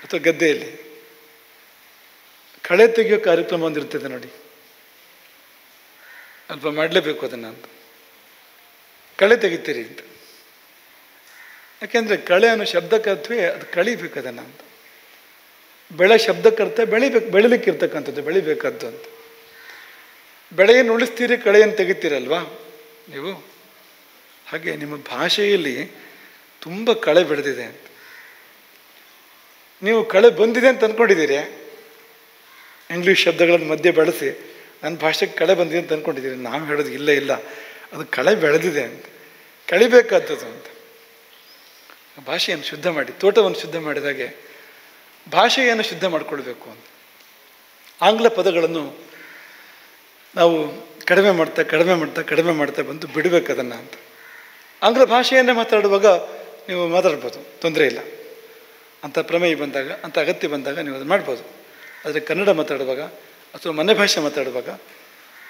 ಅಥವಾ ಗದ್ದೆಯಲ್ಲಿ ಕಳೆ ತೆಗೆಯೋ ಕಾರ್ಯಕ್ರಮ ಒಂದಿರ್ತದೆ ನೋಡಿ, ಅಲ್ಪ ಮಾಡಲೇಬೇಕು ಅದನ್ನು ಅಂತ. ಕಳೆ ತೆಗಿತೀರಿ ಅಂತ. ಯಾಕೆಂದರೆ ಕಳೆ ಅನ್ನೋ ಶಬ್ದಕ್ಕರ್ಥವೇ ಅದು ಕಳಿಬೇಕು ಅದನ್ನು ಅಂತ. ಬೆಳೆ ಶಬ್ದಕ್ಕರ್ಥ ಬೆಳಿಲಿಕ್ಕಿರ್ತಕ್ಕಂಥದ್ದು, ಬೆಳಿಬೇಕಾದ್ದು ಅಂತ. ಬೆಳೆಯನ್ನು ಉಳಿಸ್ತೀರಿ, ಕಳೆಯನ್ನು ತೆಗಿತೀರಲ್ವಾ ನೀವು. ಹಾಗೆ ನಿಮ್ಮ ಭಾಷೆಯಲ್ಲಿ ತುಂಬ ಕಳೆ ಬೆಳೆದಿದೆ ಅಂತ. ನೀವು ಕಳೆ ಬಂದಿದೆ ಅಂತ ಅಂದ್ಕೊಂಡಿದ್ದೀರಿ. ಇಂಗ್ಲೀಷ್ ಶಬ್ದಗಳನ್ನು ಮಧ್ಯೆ ಬಳಸಿ ನನ್ನ ಭಾಷೆಗೆ ಕಳೆ ಬಂದಿದೆ ಅಂತ ಅಂದ್ಕೊಂಡಿದ್ದೀರಿ. ನಾವು ಹೇಳೋದು ಇಲ್ಲ ಇಲ್ಲ, ಅದು ಕಳೆ ಬೆಳೆದಿದೆ ಅಂತ, ಕಳಿಬೇಕಾದದ್ದು ಅಂತ. ಭಾಷೆಯನ್ನು ಶುದ್ಧ ಮಾಡಿ, ತೋಟವನ್ನು ಶುದ್ಧ ಮಾಡಿದಾಗೆ ಭಾಷೆಯನ್ನು ಶುದ್ಧ ಮಾಡಿಕೊಳ್ಬೇಕು ಅಂತ. ಆಂಗ್ಲ ಪದಗಳನ್ನು ನಾವು ಕಡಿಮೆ ಮಾಡ್ತಾ ಬಂದು ಬಿಡಬೇಕು ಅದನ್ನು ಅಂತ. ಆಂಗ್ಲ ಭಾಷೆಯನ್ನೇ ಮಾತಾಡುವಾಗ ನೀವು ಮಾತಾಡ್ಬೋದು, ತೊಂದರೆ ಇಲ್ಲ. ಅಂಥ ಪ್ರಮೇಯ ಬಂದಾಗ, ಅಂಥ ಅಗತ್ಯ ಬಂದಾಗ ನೀವು ಅದು ಮಾಡ್ಬೋದು. ಆದರೆ ಕನ್ನಡ ಮಾತಾಡುವಾಗ ಅಥವಾ ಮನೆ ಭಾಷೆ ಮಾತಾಡುವಾಗ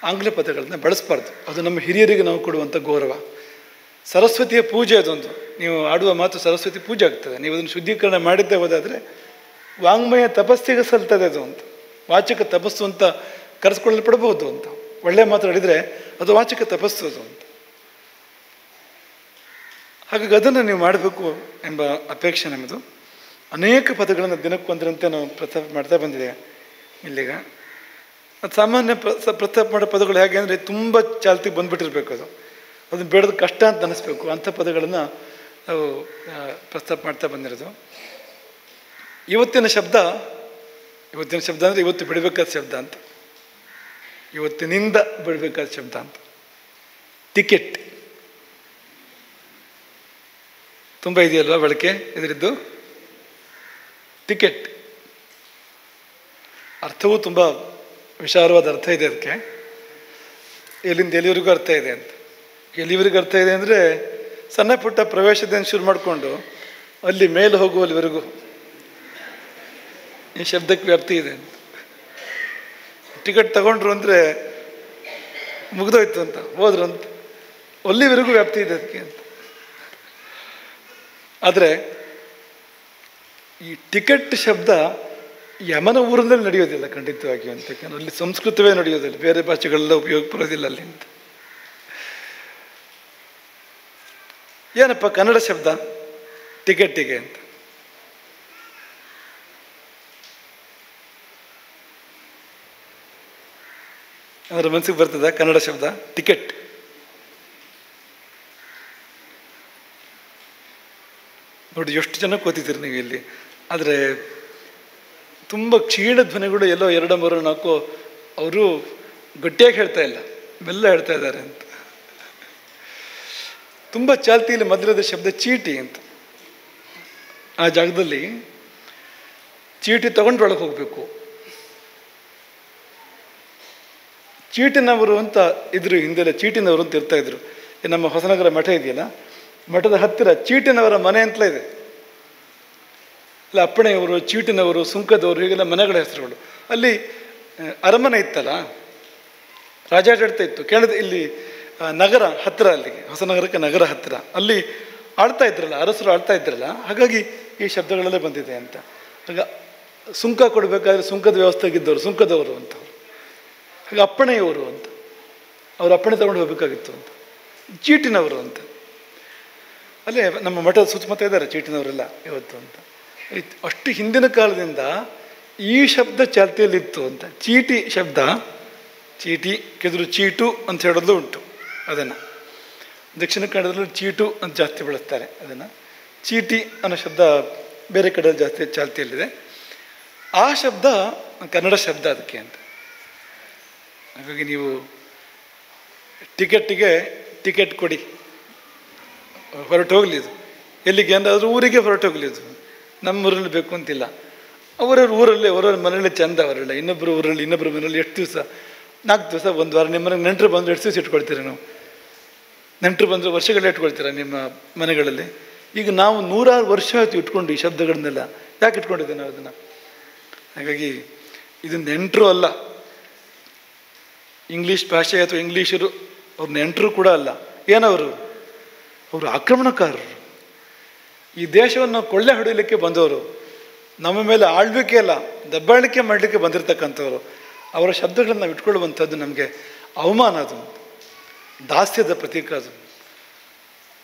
ಆಂಗ್ಲ ಪದಗಳನ್ನ ಬಳಸಬಾರ್ದು. ಅದು ನಮ್ಮ ಹಿರಿಯರಿಗೆ ನಾವು ಕೊಡುವಂಥ ಗೌರವ. ಸರಸ್ವತಿಯ ಪೂಜೆ ಅದೊಂದು. ನೀವು ಆಡುವ ಮಾತು ಸರಸ್ವತಿ ಪೂಜೆ ಆಗ್ತದೆ. ನೀವು ಅದನ್ನು ಶುದ್ಧೀಕರಣ ಮಾಡಿದ್ದೇ ಹೋದಾದರೆ ವಾಂಗ್ಮಯ ತಪಸ್ಸಿಗೆ ಸಲ್ತದೆ ಅದು ಅಂತ. ವಾಚಕ ತಪಸ್ಸು ಅಂತ ಕರೆಸ್ಕೊಳ್ಳಲ್ಪಡಬಹುದು ಅಂತ. ಒಳ್ಳೆ ಮಾತಾಡಿದರೆ ಅದು ವಾಚಕ ತಪಸ್ಸು ಅದು ಅಂತ. ಹಾಗಾಗಿ ಅದನ್ನು ನೀವು ಮಾಡಬೇಕು ಎಂಬ ಅಪೇಕ್ಷೆ ನಮ್ಮದು. ಅನೇಕ ಪದಗಳನ್ನು ದಿನಕ್ಕೊಂದರಂತೆ ನಾವು ಪ್ರಸ್ತಾಪ ಮಾಡ್ತಾ ಬಂದಿದೆ ಇಲ್ಲಿಗ. ಅದು ಸಾಮಾನ್ಯ ಪ್ರಸ್ತಾಪ ಮಾಡೋ ಪದಗಳು ಹೇಗೆ ಅಂದರೆ ತುಂಬ ಚಾಲ್ತಿಗೆ ಬಂದುಬಿಟ್ಟಿರ್ಬೇಕು. ಅದನ್ನು ಬೇಡದು ಕಷ್ಟ ಅಂತ ಅನ್ನಿಸ್ಬೇಕು. ಅಂಥ ಪದಗಳನ್ನು ನಾವು ಪ್ರಸ್ತಾಪ ಮಾಡ್ತಾ ಬಂದಿರೋದು. ಇವತ್ತಿನ ಶಬ್ದ ಅಂದರೆ ಇವತ್ತು ಬಿಡಬೇಕಾದ ಶಬ್ದ ಅಂತ, ಇವತ್ತಿನಿಂದ ಬಿಡಬೇಕಾದ ಶಬ್ದ ಅಂತ. ಟಿಕೆಟ್ ತುಂಬ ಇದೆಯಲ್ವಾ ಬಳಕೆ ಇದರಿದ್ದು. ಟಿಕೆಟ್ ಅರ್ಥವೂ ತುಂಬ ವಿಶಾಲವಾದ ಅರ್ಥ ಇದೆ ಅದಕ್ಕೆ. ಎಲ್ಲಿಂದ ಎಲ್ಲಿವರೆಗೂ ಅರ್ಥ ಇದೆ ಅಂತ. ಎಲ್ಲಿವರೆಗೂ ಅರ್ಥ ಇದೆ ಅಂದರೆ ಸಣ್ಣ ಪುಟ್ಟ ಪ್ರವೇಶದಿಂದ ಶುರು ಮಾಡಿಕೊಂಡು ಅಲ್ಲಿ ಮೇಲೆ ಹೋಗುವಲ್ಲಿವರೆಗೂ ಈ ಶಬ್ದಕ್ಕೆ ವ್ಯಾಪ್ತಿ ಇದೆ ಅಂತ. ಟಿಕೆಟ್ ತಗೊಂಡ್ರು ಅಂದರೆ ಮುಗಿದೋಯ್ತು ಅಂತ, ಹೋದ್ರು ಅಂತ, ಅಲ್ಲಿವರೆಗೂ ವ್ಯಾಪ್ತಿ ಇದೆ ಅದಕ್ಕೆ ಅಂತ. ಆದರೆ ಈ ಟಿಕೆಟ್ ಶಬ್ದ ಯಮನ ಊರಿನಲ್ಲಿ ನಡೆಯೋದಿಲ್ಲ ಖಂಡಿತವಾಗಿಯೂ ಅಂತ. ಯಾಕಂದ್ರೆ ಅಲ್ಲಿ ಸಂಸ್ಕೃತವೇ ನಡೆಯೋದಿಲ್ಲ, ಬೇರೆ ಭಾಷೆಗಳೆಲ್ಲ ಉಪಯೋಗ ಬರೋದಿಲ್ಲ ಅಲ್ಲಿ ಅಂತ. ಏನಪ್ಪ ಕನ್ನಡ ಶಬ್ದ ಟಿಕೆಟ್ಟಿಗೆ ಅಂತ. ಅದರ ಮನಸ್ಸಿಗೆ ಬರ್ತದ ಕನ್ನಡ ಶಬ್ದ ಟಿಕೆಟ್. ನೋಡಿ ಎಷ್ಟು ಜನ ಕೂತಿದ್ದೀರಿ ನೀವು ಇಲ್ಲಿ. ಆದರೆ ತುಂಬ ಕ್ಷೀಣ ಧ್ವನಿಗಳು ಎಲ್ಲೋ 2, 3, 4 ಅವರು ಗಟ್ಟಿಯಾಗಿ ಹೇಳ್ತಾ ಇಲ್ಲ, ಮೆಲ್ಲ ಹೇಳ್ತಾ ಇದ್ದಾರೆ ಅಂತ. ತುಂಬ ಚಾಲ್ತಿಯಲ್ಲಿ ಮೊದಲದ ಶಬ್ದ ಚೀಟಿ ಅಂತ. ಆ ಜಾಗದಲ್ಲಿ ಚೀಟಿ ತಗೊಂಡು ಒಳಗೆ ಹೋಗಬೇಕು. ಚೀಟಿನವರು ಅಂತ ಇದ್ರು ಹಿಂದೆಲ್ಲ, ಚೀಟಿನವರು ಅಂತ ಇರ್ತಾ ಇದ್ರು. ನಮ್ಮ ಹೊಸನಗರ ಮಠ ಇದೆಯಲ್ಲ, ಮಠದ ಹತ್ತಿರ ಚೀಟಿನವರ ಮನೆ ಅಂತಲೇ ಇದೆ. ಇಲ್ಲ ಅಪ್ಪಣೆಯವರು, ಚೀಟಿನವರು, ಸುಂಕದವರು, ಹೀಗೆಲ್ಲ ಮನೆಗಳ ಹೆಸರುಗಳು. ಅಲ್ಲಿ ಅರಮನೆ ಇತ್ತಲ್ಲ, ರಾಜಾಡಳಿತ ಇತ್ತು. ಕೇಳಿದ ಇಲ್ಲಿ ನಗರ ಹತ್ತಿರ, ಅಲ್ಲಿಗೆ ಹೊಸನಗರಕ್ಕೆ ನಗರ ಹತ್ತಿರ, ಅಲ್ಲಿ ಆಳ್ತಾ ಇದ್ರಲ್ಲ, ಅರಸರು ಆಳ್ತಾ ಇದ್ರಲ್ಲ, ಹಾಗಾಗಿ ಈ ಶಬ್ದಗಳೆಲ್ಲ ಬಂದಿದೆ ಅಂತ. ಆಗ ಸುಂಕ ಕೊಡಬೇಕಾದ್ರೆ ಸುಂಕದ ವ್ಯವಸ್ಥೆಗಿದ್ದವರು ಸುಂಕದವರು ಅಂತ. ಹಾಗೆ ಅಪ್ಪಣೆಯವರು ಅಂತ, ಅವರು ಅಪ್ಪಣೆ ತಗೊಂಡು ಹೋಗಬೇಕಾಗಿತ್ತು ಅಂತ. ಚೀಟಿನವರು ಅಂತ ಅಲ್ಲೇ ನಮ್ಮ ಮಠದ ಸುತ್ತಮುತ್ತ ಇದ್ದಾರೆ ಚೀಟಿನವರೆಲ್ಲ ಇವತ್ತು ಅಂತ. ಅಷ್ಟು ಹಿಂದಿನ ಕಾಲದಿಂದ ಈ ಶಬ್ದ ಚಾಲ್ತಿಯಲ್ಲಿತ್ತು ಅಂತ. ಚೀಟಿ ಶಬ್ದ, ಚೀಟಿ ಕೆದರು ಚೀಟು ಅಂತ ಹೇಳೋದು ಉಂಟು. ಅದನ್ನು ದಕ್ಷಿಣ ಕನ್ನಡದಲ್ಲಿ ಚೀಟು ಅಂತ ಜಾಸ್ತಿ ಬಳಸ್ತಾರೆ. ಅದನ್ನು ಚೀಟಿ ಅನ್ನೋ ಶಬ್ದ ಬೇರೆ ಕಡೆ ಜಾಸ್ತಿ ಚಾಲ್ತಿಯಲ್ಲಿದೆ. ಆ ಶಬ್ದ ಕನ್ನಡ ಶಬ್ದ ಅದಕ್ಕೆ ಅಂತ. ಹಾಗಾಗಿ ನೀವು ಟಿಕೆಟ್ಟಿಗೆ ಟಿಕೆಟ್ ಕೊಡಿ, ಹೊರಟು ಹೋಗಲಿ. ಇದು ಎಲ್ಲಿಗೆ ಅಂದರೆ ಅದ್ರ ಊರಿಗೆ ಹೊರಟು ಹೋಗಲಿ. ಇದು ನಮ್ಮೂರಲ್ಲಿ ಬೇಕು ಅಂತಿಲ್ಲ. ಅವರವ್ರ ಊರಲ್ಲಿ ಅವರವ್ರ ಮನೆಯಲ್ಲಿ ಚೆಂದ ಅವರೆಲ್ಲ. ಇನ್ನೊಬ್ಬರು ಊರಲ್ಲಿ ಇನ್ನೊಬ್ಬರ ಮನೆಯಲ್ಲಿ ಎಷ್ಟು ದಿವಸ, 4 ದಿವಸ, 1 ವಾರ. ನಿಮ್ಮ ಮನೆಗೆ ನೆಂಟರು ಬಂದರೆ ಎಷ್ಟು ದಿವಸ ಇಟ್ಕೊಳ್ತೀರ ನೀವು? ನೆಂಟರು ಬಂದರೆ ವರ್ಷಗಳೇ ಇಟ್ಕೊಳ್ತೀರ ನಿಮ್ಮ ಮನೆಗಳಲ್ಲಿ? ಈಗ ನಾವು 100 ವರ್ಷ ಆಯಿತು ಇಟ್ಕೊಂಡು ಈ ಶಬ್ದಗಳನ್ನೆಲ್ಲ. ಯಾಕೆ ಇಟ್ಕೊಂಡಿದ್ದೇವೆ ನಾವು ಅದನ್ನು? ಹಾಗಾಗಿ ಇದು ನೆಂಟರು ಅಲ್ಲ, ಇಂಗ್ಲೀಷ್ ಭಾಷೆ ಅಥವಾ ಇಂಗ್ಲೀಷರು ಅವ್ರ ನೆಂಟರು ಕೂಡ ಅಲ್ಲ. ಏನವರು? ಅವರು ಆಕ್ರಮಣಕಾರರು, ಈ ದೇಶವನ್ನು ಕೊಳ್ಳೆ ಹೊಡೆಯಲಿಕ್ಕೆ ಬಂದವರು, ನಮ್ಮ ಮೇಲೆ ಆಳ್ವಿಕೆ ಅಲ್ಲ ದಬ್ಬಾಳಿಕೆ ಮಾಡಲಿಕ್ಕೆ ಬಂದಿರತಕ್ಕಂಥವ್ರು. ಅವರ ಶಬ್ದಗಳನ್ನು ನಾವು ಇಟ್ಕೊಳ್ಳುವಂಥದ್ದು ನಮಗೆ ಅವಮಾನ, ಅದು ದಾಸ್ಯದ ಪ್ರತೀಕ, ಅದು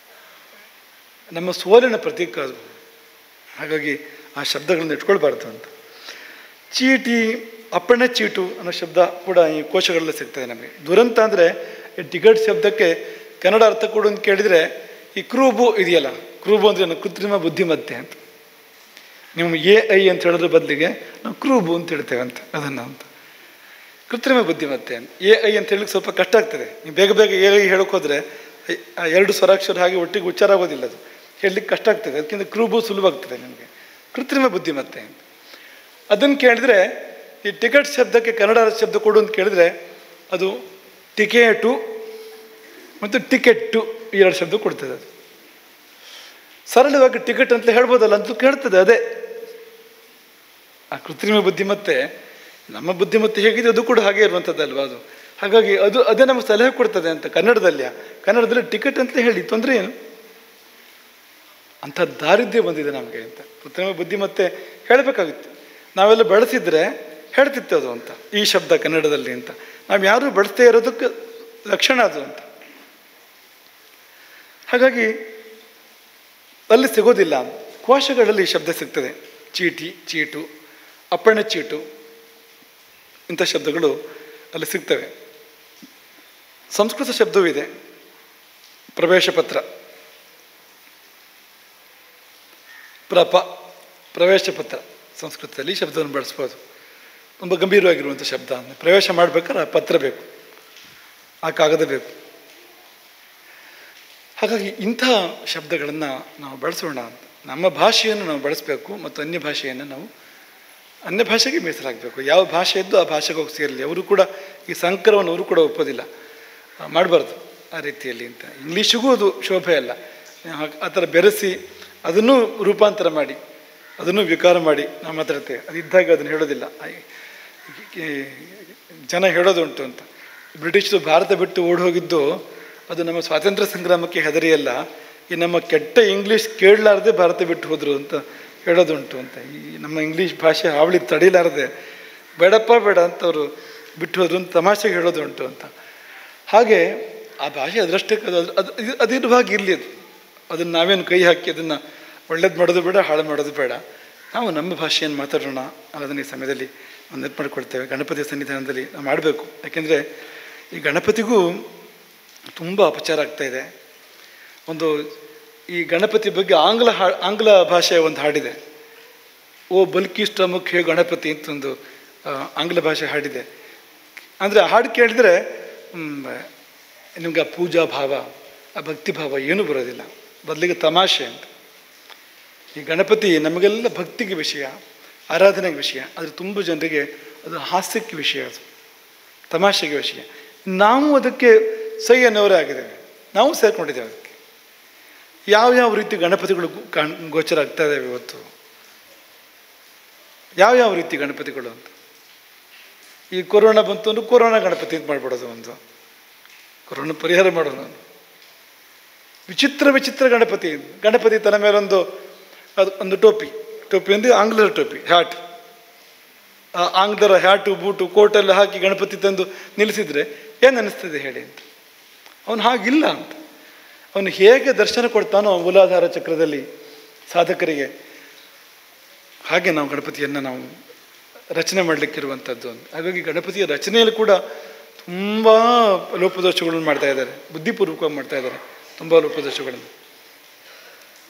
ನಮ್ಮ ಸೋಲಿನ ಪ್ರತೀಕ ಅದು. ಹಾಗಾಗಿ ಆ ಶಬ್ದಗಳನ್ನು ಇಟ್ಕೊಳ್ಬಾರ್ದು ಅಂತ. ಚೀಟಿ, ಅಪ್ಪಣೆ ಚೀಟು ಅನ್ನೋ ಶಬ್ದ ಕೂಡ ಈ ಕೋಶಗಳಲ್ಲಿ ಸಿಗ್ತದೆ ನಮಗೆ. ದುರಂತ ಅಂದರೆ ಈ ಟಿಕೆಟ್ ಶಬ್ದಕ್ಕೆ ಕನ್ನಡ ಅರ್ಥ ಕೊಡು ಅಂತ ಕೇಳಿದರೆ, ಈ ಕ್ರೂಬು ಇದೆಯಲ್ಲ, ಕ್ರೂಬು ಅಂದರೆ ಕೃತ್ರಿಮ ಬುದ್ಧಿಮತ್ತೆ ಅಂತ. ನೀವು AI ಅಂತ ಹೇಳೋದ್ರ ಬದಲಿಗೆ ನಾವು ಕ್ರೂಬು ಅಂತ ಹೇಳ್ತೇವೆ ಅಂತ, ಅದನ್ನು ಅಂತ ಕೃತ್ರಿಮ ಬುದ್ಧಿಮತ್ತೆ ಅಂತ. AI ಅಂತ ಹೇಳಲಿಕ್ಕೆ ಸ್ವಲ್ಪ ಕಷ್ಟ ಆಗ್ತದೆ. ನೀವು ಬೇಗ ಬೇಗ AI ಹೇಳೋಕೆ ಹೋದರೆ 2 ಸ್ವರಾಕ್ಷರ ಹಾಗೆ ಒಟ್ಟಿಗೆ ಉಚ್ಚಾರ ಆಗೋದಿಲ್ಲ, ಅದು ಹೇಳಲಿಕ್ಕೆ ಕಷ್ಟ ಆಗ್ತದೆ. ಅದಕ್ಕಿಂತ ಕ್ರೂಬು ಸುಲಭ ಆಗ್ತದೆ ನಿಮಗೆ. ಕೃತ್ರಿಮ ಬುದ್ಧಿಮತ್ತೆ ಅಂತ ಅದನ್ನು ಕೇಳಿದರೆ, ಈ ಟಿಕೆಟ್ ಶಬ್ದಕ್ಕೆ ಕನ್ನಡ ಶಬ್ದ ಕೊಡು ಅಂತ ಕೇಳಿದರೆ ಅದು ಟಿಕೇಟು ಮತ್ತು ಟಿಕೆಟ್ಟು, ಈ 2 ಶಬ್ದ ಕೊಡ್ತದೆ. ಅದು ಸರಳವಾಗಿ ಟಿಕೆಟ್ ಅಂತ ಹೇಳ್ಬೋದಲ್ಲ ಅಂತೂ ಕೇಳ್ತದೆ. ಅದೇ ಆ ಕೃತ್ರಿಮ ಬುದ್ಧಿಮತ್ತೆ. ನಮ್ಮ ಬುದ್ಧಿಮತ್ತೆ ಹೇಗಿದೆ ಅದು ಕೂಡ ಹಾಗೆ ಇರುವಂಥದ್ದಲ್ವ ಅದು. ಹಾಗಾಗಿ ಅದೇ ನಮಗೆ ಸಲಹೆ ಕೊಡ್ತದೆ ಅಂತ. ಕನ್ನಡದಲ್ಲಿ ಟಿಕೆಟ್ ಅಂತ ಹೇಳಿ ತೊಂದರೆ ಏನು? ಅಂಥ ದಾರಿದ್ರ್ಯ ಬಂದಿದೆ ನಮಗೆ ಅಂತ. ಕೃತ್ರಿಮ ಬುದ್ಧಿಮತ್ತೆ ಹೇಳಬೇಕಾಗಿತ್ತು. ನಾವೆಲ್ಲ ಬಳಸಿದ್ರೆ ಹೇಳ್ತಿತ್ತು ಅದು ಅಂತ, ಈ ಶಬ್ದ ಕನ್ನಡದಲ್ಲಿ ಅಂತ. ನಾವು ಯಾರೂ ಬಳಸದೇ ಇರೋದಕ್ಕೆ ಲಕ್ಷಣ ಅದು ಅಂತ. ಹಾಗಾಗಿ ಅಲ್ಲಿ ಸಿಗೋದಿಲ್ಲ. ಕೋಶಗಳಲ್ಲಿ ಈ ಶಬ್ದ ಸಿಗ್ತದೆ. ಚೀಟಿ, ಚೀಟು, ಅಪ್ಪಣೆ ಚೀಟು, ಇಂಥ ಶಬ್ದಗಳು ಅಲ್ಲಿ ಸಿಗ್ತವೆ. ಸಂಸ್ಕೃತ ಶಬ್ದವೂ ಇದೆ, ಪ್ರವೇಶ ಪತ್ರ, ಪ್ರವೇಶ ಪತ್ರ. ಸಂಸ್ಕೃತದಲ್ಲಿ ಈ ಶಬ್ದವನ್ನು ಬಳಸ್ಬೋದು. ತುಂಬ ಗಂಭೀರವಾಗಿರುವಂಥ ಶಬ್ದ. ಪ್ರವೇಶ ಮಾಡಬೇಕಾದ್ರೆ ಆ ಪತ್ರ ಬೇಕು, ಆ ಕಾಗದ ಬೇಕು. ಹಾಗಾಗಿ ಇಂಥ ಶಬ್ದಗಳನ್ನು ನಾವು ಬಳಸೋಣ ಅಂತ. ನಮ್ಮ ಭಾಷೆಯನ್ನು ನಾವು ಬಳಸಬೇಕು ಮತ್ತು ಅನ್ಯ ಭಾಷೆಯನ್ನು ನಾವು ಅನ್ಯ ಭಾಷೆಗೆ ಮೀಸಲಾಗಬೇಕು. ಯಾವ ಭಾಷೆ ಇದ್ದು ಆ ಭಾಷೆಗೆ ಹೋಗಿ ಸೇರಲಿ. ಅವರು ಕೂಡ ಈ ಸಂಕರವನ್ನು ಅವರು ಕೂಡ ಒಪ್ಪೋದಿಲ್ಲ, ಮಾಡಬಾರ್ದು ಆ ರೀತಿಯಲ್ಲಿ ಅಂತ. ಇಂಗ್ಲೀಷಿಗೂ ಅದು ಶೋಭೆ ಅಲ್ಲ. ಆ ಥರ ಬೆರೆಸಿ ಅದನ್ನು ರೂಪಾಂತರ ಮಾಡಿ, ಅದನ್ನು ವಿಕಾರ ಮಾಡಿ ನಾವು ಮಾತಾಡ್ತೇವೆ. ಅದಿದ್ದಾಗ ಅದನ್ನು ಹೇಳೋದಿಲ್ಲ. ಜನ ಹೇಳೋದುಂಟು ಅಂತ. ಬ್ರಿಟಿಷರು ಭಾರತ ಬಿಟ್ಟು ಓಡಿ ಹೋಗಿದ್ದು ಅದು ನಮ್ಮ ಸ್ವಾತಂತ್ರ್ಯ ಸಂಗ್ರಾಮಕ್ಕೆ ಹೆದರಿಯಲ್ಲ, ಈ ನಮ್ಮ ಕೆಟ್ಟ ಇಂಗ್ಲೀಷ್ ಕೇಳಲಾರದೆ ಭಾರತ ಬಿಟ್ಟು ಹೋದರು ಅಂತ ಹೇಳೋದುಂಟು ಅಂತ. ಈ ನಮ್ಮ ಇಂಗ್ಲೀಷ್ ಭಾಷೆ ಹಾವಳಿ ತಡೀಲಾರದೆ ಬೇಡಪ್ಪ ಬೇಡ ಅಂತ ಅವರು ಬಿಟ್ಟು ಹೋದ್ರು ಅಂತ ತಮಾಷೆಗೆ ಹೇಳೋದುಂಟು ಅಂತ. ಹಾಗೆ ಆ ಭಾಷೆ ಅದರಷ್ಟಕ್ಕೆ ಅದಿರುವಾಗ ಇರಲಿ. ಅದನ್ನು ನಾವೇನು ಕೈ ಹಾಕಿ ಅದನ್ನು ಒಳ್ಳೇದು ಮಾಡೋದು ಬೇಡ, ಹಾಳು ಮಾಡೋದು ಬೇಡ. ನಾವು ನಮ್ಮ ಭಾಷೆಯನ್ನು ಮಾತಾಡೋಣ ಅನ್ನೋದನ್ನು ಈ ಸಮಯದಲ್ಲಿ ನಾವು ನೆನಪು ಮಾಡಿಕೊಳ್ತೇವೆ. ಗಣಪತಿ ಸನ್ನಿಧಾನದಲ್ಲಿ ನಾವು ಮಾಡಬೇಕು. ಯಾಕೆಂದರೆ ಈ ಗಣಪತಿಗೂ ತುಂಬ ಅಪಚಾರ ಆಗ್ತಾಯಿದೆ. ಈ ಗಣಪತಿ ಬಗ್ಗೆ ಆಂಗ್ಲ ಭಾಷೆಯ ಒಂದು ಹಾಡಿದೆ. ಓ ಬಲ್ಕಿಷ್ಟ ಮುಖ್ಯ ಗಣಪತಿ ಅಂತ ಒಂದು ಆಂಗ್ಲ ಭಾಷೆ ಹಾಡಿದೆ. ಅಂದರೆ ಆ ಹಾಡು ಕೇಳಿದರೆ ನಿಮ್ಗೆ ಆ ಪೂಜಾ ಭಾವ, ಆ ಭಕ್ತಿ ಭಾವ ಏನೂ ಬರೋದಿಲ್ಲ, ಬದಲಿಗೆ ತಮಾಷೆ ಅಂತ. ಈ ಗಣಪತಿ ನಮಗೆಲ್ಲ ಭಕ್ತಿಗೆ ವಿಷಯ, ಆರಾಧನೆಗೆ ವಿಷಯ, ಆದರೆ ತುಂಬ ಜನರಿಗೆ ಅದು ಹಾಸ್ಯಕ್ಕೆ ವಿಷಯ, ಅದು ತಮಾಷೆಗೆ ವಿಷಯ. ನಾವು ಅದಕ್ಕೆ ಸೈ ಅನ್ನೋರೇ ಆಗಿದ್ದೇವೆ, ನಾವು ಸೇರ್ಕೊಂಡಿದ್ದೇವೆ ಅದಕ್ಕೆ. ಯಾವ್ಯಾವ ರೀತಿ ಗಣಪತಿಗಳು ಗೋಚರ ಆಗ್ತಾ ಇದ್ದಾವೆ ಇವತ್ತು, ಯಾವ್ಯಾವ ರೀತಿ ಗಣಪತಿಗಳು ಅಂತ. ಈ ಕೊರೋನಾ ಬಂತು ಅಂದ್ರೆ ಕೊರೋನಾ ಗಣಪತಿ ಅಂತ ಮಾಡ್ಬಿಡೋದು, ಒಂದು ಕೊರೋನಾ ಪರಿಹಾರ ಮಾಡೋದು. ವಿಚಿತ್ರ ವಿಚಿತ್ರ ಗಣಪತಿ ತನ್ನ ಮೇಲೊಂದು ಒಂದು ಟೋಪಿ ಅಂದರೆ ಆಂಗ್ಲರ ಟೋಪಿ, ಹ್ಯಾಟ್. ಆಂಗ್ಲರ ಹ್ಯಾಟು ಬೂಟು ಕೋಟೆಲ್ಲ ಹಾಕಿ ಗಣಪತಿ ತಂದು ನಿಲ್ಲಿಸಿದರೆ ಏನು ಅನ್ನಿಸ್ತದೆ ಹೇಳಿ ಅಂತ. ಅವನು ಹಾಗಿಲ್ಲ ಅಂತ. ಅವನು ಹೇಗೆ ದರ್ಶನ ಕೊಡ್ತಾನೋ ಮೂಲಾಧಾರ ಚಕ್ರದಲ್ಲಿ ಸಾಧಕರಿಗೆ, ಹಾಗೆ ನಾವು ಗಣಪತಿಯನ್ನು ನಾವು ರಚನೆ ಮಾಡಲಿಕ್ಕಿರುವಂಥದ್ದು ಅಂತ. ಹಾಗಾಗಿ ಗಣಪತಿಯ ರಚನೆಯಲ್ಲಿ ಕೂಡ ತುಂಬ ಲೋಪದೋಷಗಳನ್ನು ಮಾಡ್ತಾ ಇದ್ದಾರೆ, ಬುದ್ಧಿಪೂರ್ವಕವಾಗಿ ಮಾಡ್ತಾ ಇದ್ದಾರೆ ತುಂಬ ಲೋಪದೋಷಗಳನ್ನು.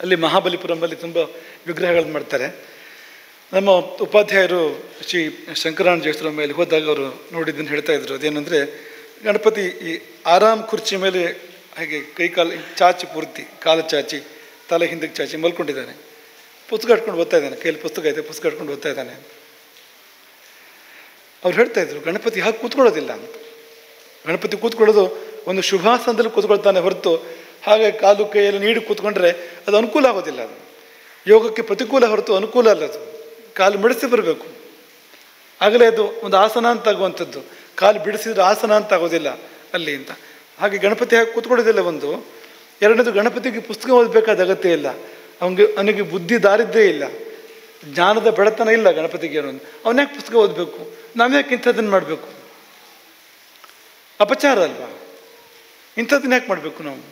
ಅಲ್ಲಿ ಮಹಾಬಲಿಪುರಮಲ್ಲಿ ತುಂಬ ವಿಗ್ರಹಗಳನ್ನು ಮಾಡ್ತಾರೆ. ನಮ್ಮ ಉಪಾಧ್ಯಾಯರು ಶ್ರೀ ಶಂಕರಾನಂದ ಜಯಸ್ವಾಮಿ ಮೇಲೆ ಹೋದಾಗ ಅವರು ನೋಡಿದ್ದನ್ನು ಹೇಳ್ತಾ ಇದ್ರು. ಅದೇನೆಂದರೆ, ಗಣಪತಿ ಈ ಆರಾಮ್ ಕುರ್ಚಿ ಮೇಲೆ ಹಾಗೆ ಕೈಕಾಲು ಚಾಚಿ, ಪೂರ್ತಿ ಕಾಲು ಚಾಚಿ, ತಲೆ ಹಿಂದಕ್ಕೆ ಚಾಚಿ ಮಲ್ಕೊಂಡಿದ್ದಾನೆ. ಪುಸ್ತಕ ಇಟ್ಕೊಂಡು ಓದ್ತಾ ಇದ್ದಾನೆ, ಕೈಯಲ್ಲಿ ಪುಸ್ತಕ ಇದೆ, ಪುಸ್ತಕ ಇಟ್ಕೊಂಡು ಓದ್ತಾ ಇದ್ದಾನೆ. ಅವ್ರು ಹೇಳ್ತಾ ಇದ್ರು ಗಣಪತಿ ಹಾಗೆ ಕೂತ್ಕೊಳ್ಳೋದಿಲ್ಲ ಅಂತ. ಗಣಪತಿ ಕೂತ್ಕೊಳ್ಳೋದು ಒಂದು ಶುಭಾಸನದಲ್ಲಿ ಕೂತ್ಕೊಳ್ತಾನೆ ಹೊರತು ಹಾಗೆ ಕಾಲು ಕೈಯಲ್ಲಿ ನೀಡಿ ಕೂತ್ಕೊಂಡ್ರೆ ಅದು ಅನುಕೂಲ ಆಗೋದಿಲ್ಲ. ಅದು ಯೋಗಕ್ಕೆ ಪ್ರತಿಕೂಲ ಹೊರತು ಅನುಕೂಲ ಅಲ್ಲ. ಅದು ಕಾಲು ಮಡಿಸಿ ಬರಬೇಕು, ಆಗಲೇ ಅದು ಒಂದು ಆಸನ ಅಂತ ಆಗುವಂಥದ್ದು. ಕಾಲು ಬಿಡಿಸಿದ್ರೆ ಆಸನ ಅಂತ ಆಗೋದಿಲ್ಲ ಅಲ್ಲಿ ಅಂತ. ಹಾಗೆ ಗಣಪತಿ ಹಾಗೆ ಕೂತ್ಕೊಳ್ಳೋದಿಲ್ಲ ಒಂದು. ಎರಡನೇದು, ಗಣಪತಿಗೆ ಪುಸ್ತಕ ಓದಬೇಕಾದ ಅಗತ್ಯ ಇಲ್ಲ. ಅವನಿಗೆ ಬುದ್ಧಿ ದಾರಿದ್ರ್ಯ ಇಲ್ಲ, ಜ್ಞಾನದ ಬೆಳತನ ಇಲ್ಲ ಗಣಪತಿಗೆ. ಅವನ್ಯಾಕೆ ಪುಸ್ತಕ ಓದಬೇಕು, ನಾವ್ಯಾಕೆ ಇಂಥದ್ದನ್ನು ಮಾಡಬೇಕು? ಅಪಚಾರ ಅಲ್ವಾ? ಇಂಥದ್ದನ್ನ ಯಾಕೆ ಮಾಡಬೇಕು ನಾವು?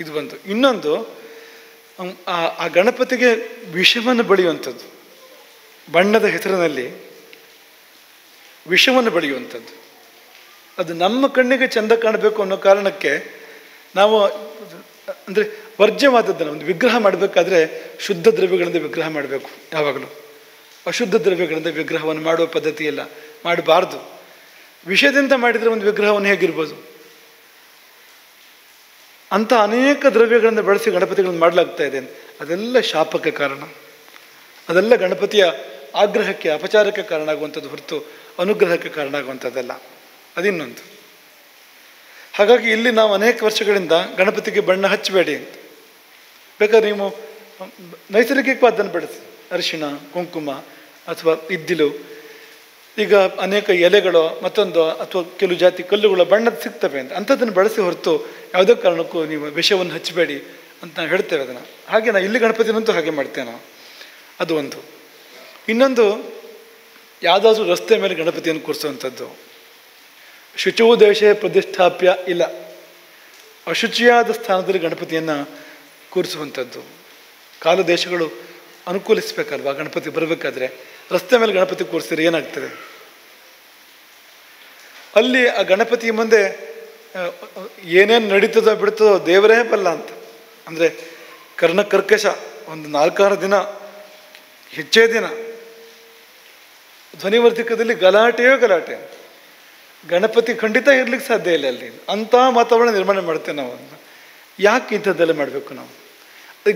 ಇದು ಒಂದು. ಇನ್ನೊಂದು, ಆ ಗಣಪತಿಗೆ ವಿಷವನ್ನು ಬಳಿಯುವಂಥದ್ದು, ಬಣ್ಣದ ಹೆಸರಿನಲ್ಲಿ ವಿಷವನ್ನು ಬಳಿಯುವಂಥದ್ದು. ಅದು ನಮ್ಮ ಕಣ್ಣಿಗೆ ಚೆಂದ ಕಾಣಬೇಕು ಅನ್ನೋ ಕಾರಣಕ್ಕೆ ನಾವು ಅಂದರೆ ವರ್ಜ್ಯವಾದದ್ದನ್ನು ಒಂದು ವಿಗ್ರಹ ಮಾಡಬೇಕಾದ್ರೆ ಶುದ್ಧ ದ್ರವ್ಯಗಳಿಂದ ವಿಗ್ರಹ ಮಾಡಬೇಕು ಯಾವಾಗಲೂ. ಅಶುದ್ಧ ದ್ರವ್ಯಗಳಿಂದ ವಿಗ್ರಹವನ್ನು ಮಾಡುವ ಪದ್ಧತಿ ಇಲ್ಲ, ಮಾಡಬಾರ್ದು. ವಿಷಯದಿಂದ ಮಾಡಿದರೆ ಒಂದು ವಿಗ್ರಹವನ್ನು ಹೇಗಿರ್ಬೋದು? ಅಂಥ ಅನೇಕ ದ್ರವ್ಯಗಳನ್ನು ಬಳಸಿ ಗಣಪತಿಗಳನ್ನು ಮಾಡಲಾಗ್ತಾ ಇದೆ. ಅದೆಲ್ಲ ಶಾಪಕ್ಕೆ ಕಾರಣ, ಅದೆಲ್ಲ ಗಣಪತಿಯ ಆಗ್ರಹಕ್ಕೆ, ಅಪಚಾರಕ್ಕೆ ಕಾರಣ ಆಗುವಂಥದ್ದು ಹೊರತು ಅನುಗ್ರಹಕ್ಕೆ ಕಾರಣ ಆಗುವಂಥದ್ದಲ್ಲ. ಅದಿನ್ನೊಂದು. ಹಾಗಾಗಿ ಇಲ್ಲಿ ನಾವು ಅನೇಕ ವರ್ಷಗಳಿಂದ ಗಣಪತಿಗೆ ಬಣ್ಣ ಹಚ್ಚಬೇಡಿ ಅಂತ. ಬೇಕಾದ್ರೆ ನೀವು ನೈಸರ್ಗಿಕವಾದನ್ನು ಬೆಳೆಸಿ, ಅರಿಶಿಣ, ಕುಂಕುಮ ಅಥವಾ ಇದ್ದಿಲು, ಈಗ ಅನೇಕ ಎಲೆಗಳು ಮತ್ತೊಂದು ಅಥವಾ ಕೆಲವು ಜಾತಿ ಕಲ್ಲುಗಳ ಬಣ್ಣದ ಸಿಗ್ತವೆ ಅಂತ, ಅಂಥದ್ದನ್ನು ಬಳಸಿ ಹೊರತು ಯಾವುದೇ ಕಾರಣಕ್ಕೂ ನೀವು ವಿಷವನ್ನು ಹಚ್ಚಬೇಡಿ ಅಂತ ನಾವು ಹೇಳ್ತೇವೆ ಅದನ್ನು. ಹಾಗೆ ನಾವು ಇಲ್ಲಿ ಗಣಪತಿನಂತೂ ಹಾಗೆ ಮಾಡ್ತೇವೆ ನಾವು. ಅದು ಒಂದು. ಇನ್ನೊಂದು, ಯಾವುದಾದ್ರೂ ರಸ್ತೆ ಮೇಲೆ ಗಣಪತಿಯನ್ನು ಕೂರಿಸುವಂಥದ್ದು. ಶುಚಿಯೂ ದೇಶ ಪ್ರತಿಷ್ಠಾಪ್ಯ ಇಲ್ಲ, ಅಶುಚಿಯಾದ ಸ್ಥಾನದಲ್ಲಿ ಗಣಪತಿಯನ್ನು ಕೂರಿಸುವಂಥದ್ದು. ಕಾಲ ದೇಶಗಳು ಅನುಕೂಲಿಸ್ಬೇಕಲ್ವಾ ಗಣಪತಿ ಬರಬೇಕಾದ್ರೆ. ರಸ್ತೆ ಮೇಲೆ ಗಣಪತಿ ಕೂರಿಸಿದ್ರೆ ಏನಾಗ್ತದೆ? ಅಲ್ಲಿ ಆ ಗಣಪತಿ ಮುಂದೆ ಏನೇನು ನಡೀತದೋ ಬಿಡ್ತದೋ ದೇವರೇ ಬಲ್ಲ ಅಂತ. ಅಂದರೆ ಕರ್ಣಕರ್ಕಶ ಒಂದು 4-6 ದಿನ, ಹೆಚ್ಚೇ ದಿನ ಧ್ವನಿವರ್ಧಕದಲ್ಲಿ ಗಲಾಟೆಯೋ ಗಲಾಟೆ. ಗಣಪತಿ ಖಂಡಿತ ಇರ್ಲಿಕ್ಕೆ ಸಾಧ್ಯ ಇಲ್ಲ ಅಲ್ಲಿ. ಅಂಥ ವಾತಾವರಣ ನಿರ್ಮಾಣ ಮಾಡ್ತೇವೆ ನಾವು. ಯಾಕೆ ಇಂಥದ್ದೆಲ್ಲ ಮಾಡಬೇಕು ನಾವು?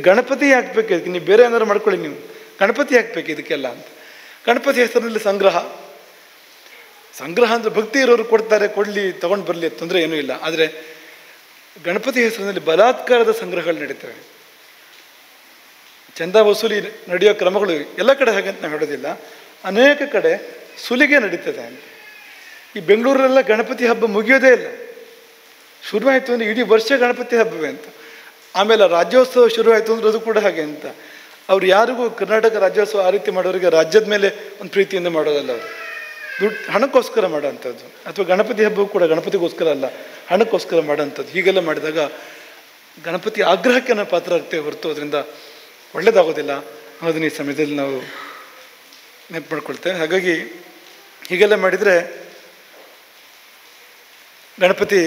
ಗಣಪತಿ ಯಾಕೆ ಬೇಕು ಇದಕ್ಕೆ? ನೀವು ಬೇರೆ ಏನಾದ್ರು ಮಾಡ್ಕೊಳ್ಳಿ, ನೀವು ಗಣಪತಿ ಯಾಕೆ ಬೇಕು ಇದಕ್ಕೆಲ್ಲ ಅಂತ. ಗಣಪತಿ ಹೆಸರಿನಲ್ಲಿ ಸಂಗ್ರಹ ಅಂದರೆ ಭಕ್ತಿ ಇರೋರು ಕೊಡ್ತಾರೆ, ಕೊಡಲಿ, ತಗೊಂಡು ಬರಲಿ, ತೊಂದರೆ ಏನೂ ಇಲ್ಲ. ಆದರೆ ಗಣಪತಿ ಹೆಸರಿನಲ್ಲಿ ಬಲಾತ್ಕಾರದ ಸಂಗ್ರಹಗಳು ನಡೀತವೆ. ಚಂದ ವಸೂಲಿ ನಡೆಯೋ ಕ್ರಮಗಳು ಎಲ್ಲ ಕಡೆ ಹಾಗೆ ಅಂತ ನಾವು ಹೇಳೋದಿಲ್ಲ, ಅನೇಕ ಕಡೆ ಸುಲಿಗೆ ನಡೀತದೆ ಅಂತ. ಈ ಬೆಂಗಳೂರಲ್ಲೆಲ್ಲ ಗಣಪತಿ ಹಬ್ಬ ಮುಗಿಯೋದೇ ಇಲ್ಲ. ಶುರುವಾಯಿತು ಅಂದರೆ ಇಡೀ ವರ್ಷ ಗಣಪತಿ ಹಬ್ಬವೇ ಅಂತ. ಆಮೇಲೆ ರಾಜ್ಯೋತ್ಸವ ಶುರುವಾಯಿತು ಅಂದ್ರೆ ಅದು ಕೂಡ ಹಾಗೆ ಅಂತ. ಅವ್ರು ಯಾರಿಗೂ ಕರ್ನಾಟಕ ರಾಜ್ಯೋತ್ಸವ ಆ ರೀತಿ ಮಾಡೋರಿಗೆ ರಾಜ್ಯದ ಮೇಲೆ ಒಂದು ಪ್ರೀತಿಯಿಂದ ಮಾಡೋದಲ್ಲ, ಅವರು ದುಡ್ಡು ಹಣಕ್ಕೋಸ್ಕರ ಮಾಡೋಂಥದ್ದು. ಅಥವಾ ಗಣಪತಿ ಹಬ್ಬವು ಕೂಡ ಗಣಪತಿಗೋಸ್ಕರ ಅಲ್ಲ, ಹಣಕ್ಕೋಸ್ಕರ ಮಾಡೋಂಥದ್ದು. ಹೀಗೆಲ್ಲ ಮಾಡಿದಾಗ ಗಣಪತಿ ಆಗ್ರಹಕ್ಕೆ ನಾವು ಪಾತ್ರ ಆಗ್ತೇವೆ ಹೊರತು ಅದರಿಂದ ಒಳ್ಳೇದಾಗೋದಿಲ್ಲ ಅನ್ನೋದನ್ನ ಈ ಸಮಯದಲ್ಲಿ ನಾವು ನೆನಪು ಮಾಡ್ಕೊಳ್ತೇವೆ. ಹಾಗಾಗಿ ಹೀಗೆಲ್ಲ ಮಾಡಿದರೆ ಗಣಪತಿ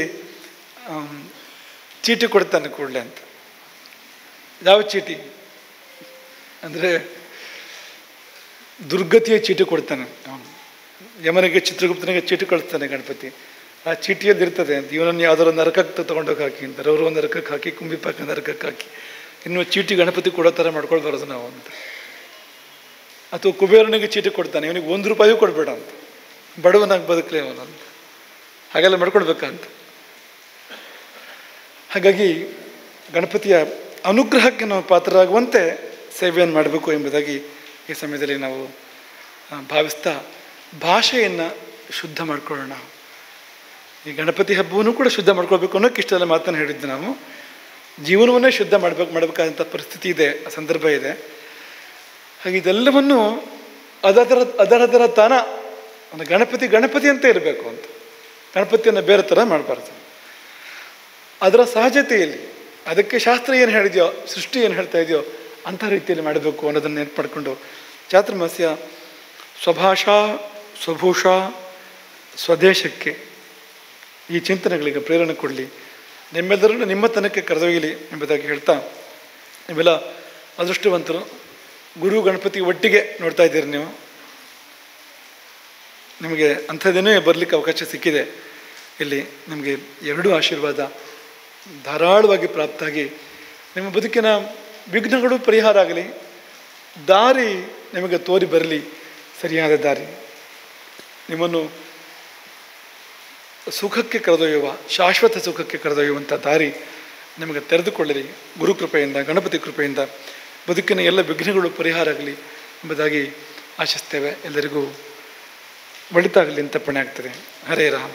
ಚೀಟಿ ಕೊಡ್ತಾನೆ ಕೂಡಲೇ ಅಂತ. ಯಾವ ಚೀಟಿ ಅಂದರೆ ದುರ್ಗತಿಯ ಚೀಟಿ ಕೊಡ್ತಾನೆ ಅವನು. ಯಮನಿಗೆ, ಚಿತ್ರಗುಪ್ತನಿಗೆ ಚೀಟಿ ಕಳಿಸ್ತಾನೆ ಗಣಪತಿ. ಆ ಚೀಟಿಯಲ್ಲಿ ಇರ್ತದೆ ಅಂತ, ಇವನನ್ನು ಯಾವುದಾದ್ರು ನರಕಕ್ಕೆ ತೊಗೊಂಡೋಗಿ ಹಾಕಿ ಅಂತ, ರೌರವ ನರಕಕ್ಕೆ ಹಾಕಿ, ಕುಂಬಿಪಾಕ ನರಕಕ್ಕೆ ಹಾಕಿ. ಇನ್ನು ಚೀಟಿ ಗಣಪತಿ ಕೊಡೋ ಥರ ಮಾಡ್ಕೊಳ್ಬಾರದು ನಾವು ಅಂತ. ಅಥವಾ ಕುಬೇರನಿಗೆ ಚೀಟಿ ಕೊಡ್ತಾನೆ, ಇವನಿಗೆ 1 ರೂಪಾಯಿಯೂ ಕೊಡಬೇಡ ಅಂತ, ಬಡವನಾಗಿ ಬದುಕಲೇ ಅವನಂತ. ಹಾಗೆಲ್ಲ ಮಾಡ್ಕೊಳ್ಬೇಕಂತ. ಹಾಗಾಗಿ ಗಣಪತಿಯ ಅನುಗ್ರಹಕ್ಕೆ ನಾವು ಪಾತ್ರರಾಗುವಂತೆ ಸೇವೆಯನ್ನು ಮಾಡಬೇಕು ಎಂಬುದಾಗಿ ಈ ಸಮಯದಲ್ಲಿ ನಾವು ಭಾವಿಸ್ತಾ ಭಾಷೆಯನ್ನು ಶುದ್ಧ ಮಾಡ್ಕೊಳ್ಳೋಣ. ಈ ಗಣಪತಿ ಹಬ್ಬವನ್ನು ಕೂಡ ಶುದ್ಧ ಮಾಡ್ಕೊಳ್ಬೇಕು ಅನ್ನೋಕ್ಕೆ ಇಷ್ಟೆಲ್ಲ ಮಾತನ್ನು ಹೇಳಿದ್ದು ನಾವು. ಜೀವನವನ್ನೇ ಶುದ್ಧ ಮಾಡಬೇಕಾದಂಥ ಪರಿಸ್ಥಿತಿ ಇದೆ, ಸಂದರ್ಭ ಇದೆ. ಹಾಗೆ ಇದೆಲ್ಲವನ್ನು ಅದರ ತಾನ ಒಂದು ಗಣಪತಿ ಅಂತ ಇರಬೇಕು ಅಂತ. ಗಣಪತಿಯನ್ನು ಬೇರೆ ಥರ ಮಾಡಬಾರ್ದು. ಅದರ ಸಹಜತೆಯಲ್ಲಿ ಅದಕ್ಕೆ ಶಾಸ್ತ್ರ ಏನು ಹೇಳಿದೆಯೋ, ಸೃಷ್ಟಿ ಏನು ಹೇಳ್ತಾ ಇದೆಯೋ ಅಂಥ ರೀತಿಯಲ್ಲಿ ಮಾಡಬೇಕು ಅನ್ನೋದನ್ನು ನೆನಪು ಮಾಡಿಕೊಂಡು ಚಾತುರ್ಮಾಸ್ಯ ಸ್ವಭಾಷಾ ಸ್ವಭೂಷಾ ಸ್ವದೇಶಕ್ಕೆ ಈ ಚಿಂತನೆಗಳಿಗೆ ಪ್ರೇರಣೆ ಕೊಡಲಿ, ನಿಮ್ಮೆಲ್ಲರನ್ನು ನಿಮ್ಮ ತನಕ್ಕೆ ಕರೆದೊಯ್ಯಲಿ ಎಂಬುದಾಗಿ ಹೇಳ್ತಾ, ನೀವೆಲ್ಲ ಅದೃಷ್ಟವಂತರು. ಗುರು ಗಣಪತಿ ಒಟ್ಟಿಗೆ ನೋಡ್ತಾ ಇದ್ದೀರಿ ನೀವು. ನಿಮಗೆ ಅಂಥದ್ದೇನೇ ಬರಲಿಕ್ಕೆ ಅವಕಾಶ ಸಿಕ್ಕಿದೆ. ಇಲ್ಲಿ ನಿಮಗೆ 2 ಆಶೀರ್ವಾದ ಧಾರಾಳವಾಗಿ ಪ್ರಾಪ್ತಾಗಿ ನಿಮ್ಮ ಬದುಕಿನ ವಿಘ್ನಗಳು ಪರಿಹಾರ ಆಗಲಿ, ದಾರಿ ನಿಮಗೆ ತೋರಿ ಬರಲಿ, ಸರಿಯಾದ ದಾರಿ. ನಿಮ್ಮನ್ನು ಸುಖಕ್ಕೆ ಕರೆದೊಯ್ಯುವ, ಶಾಶ್ವತ ಸುಖಕ್ಕೆ ಕರೆದೊಯ್ಯುವಂಥ ದಾರಿ ನಿಮಗೆ ತೆರೆದುಕೊಳ್ಳಲಿ. ಗುರುಕೃಪೆಯಿಂದ, ಗಣಪತಿ ಕೃಪೆಯಿಂದ ಬದುಕಿನ ಎಲ್ಲ ವಿಘ್ನಗಳು ಪರಿಹಾರ ಆಗಲಿ ಎಂಬುದಾಗಿ ಆಶಿಸ್ತೇವೆ. ಎಲ್ಲರಿಗೂ ಒಳಿತಾಗಲಿ ಅಂತ ಪುಣ್ಯ ಆಗ್ತದೆ. ಹರೇ ರಾಮ.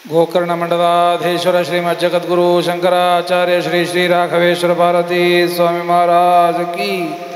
ಗೋಕರ್ಣ ಮಂಡಲಾಧೀಶ್ವರ ಶ್ರೀಮದ್ ಜಗದ್ಗುರು ಶಂಕರಾಚಾರ್ಯ ಶ್ರೀ ಶ್ರೀ ರಾಘವೇಶ್ವರ ಭಾರತೀ ಸ್ವಾಮಿ ಮಹಾರಾಜ್ ಕಿ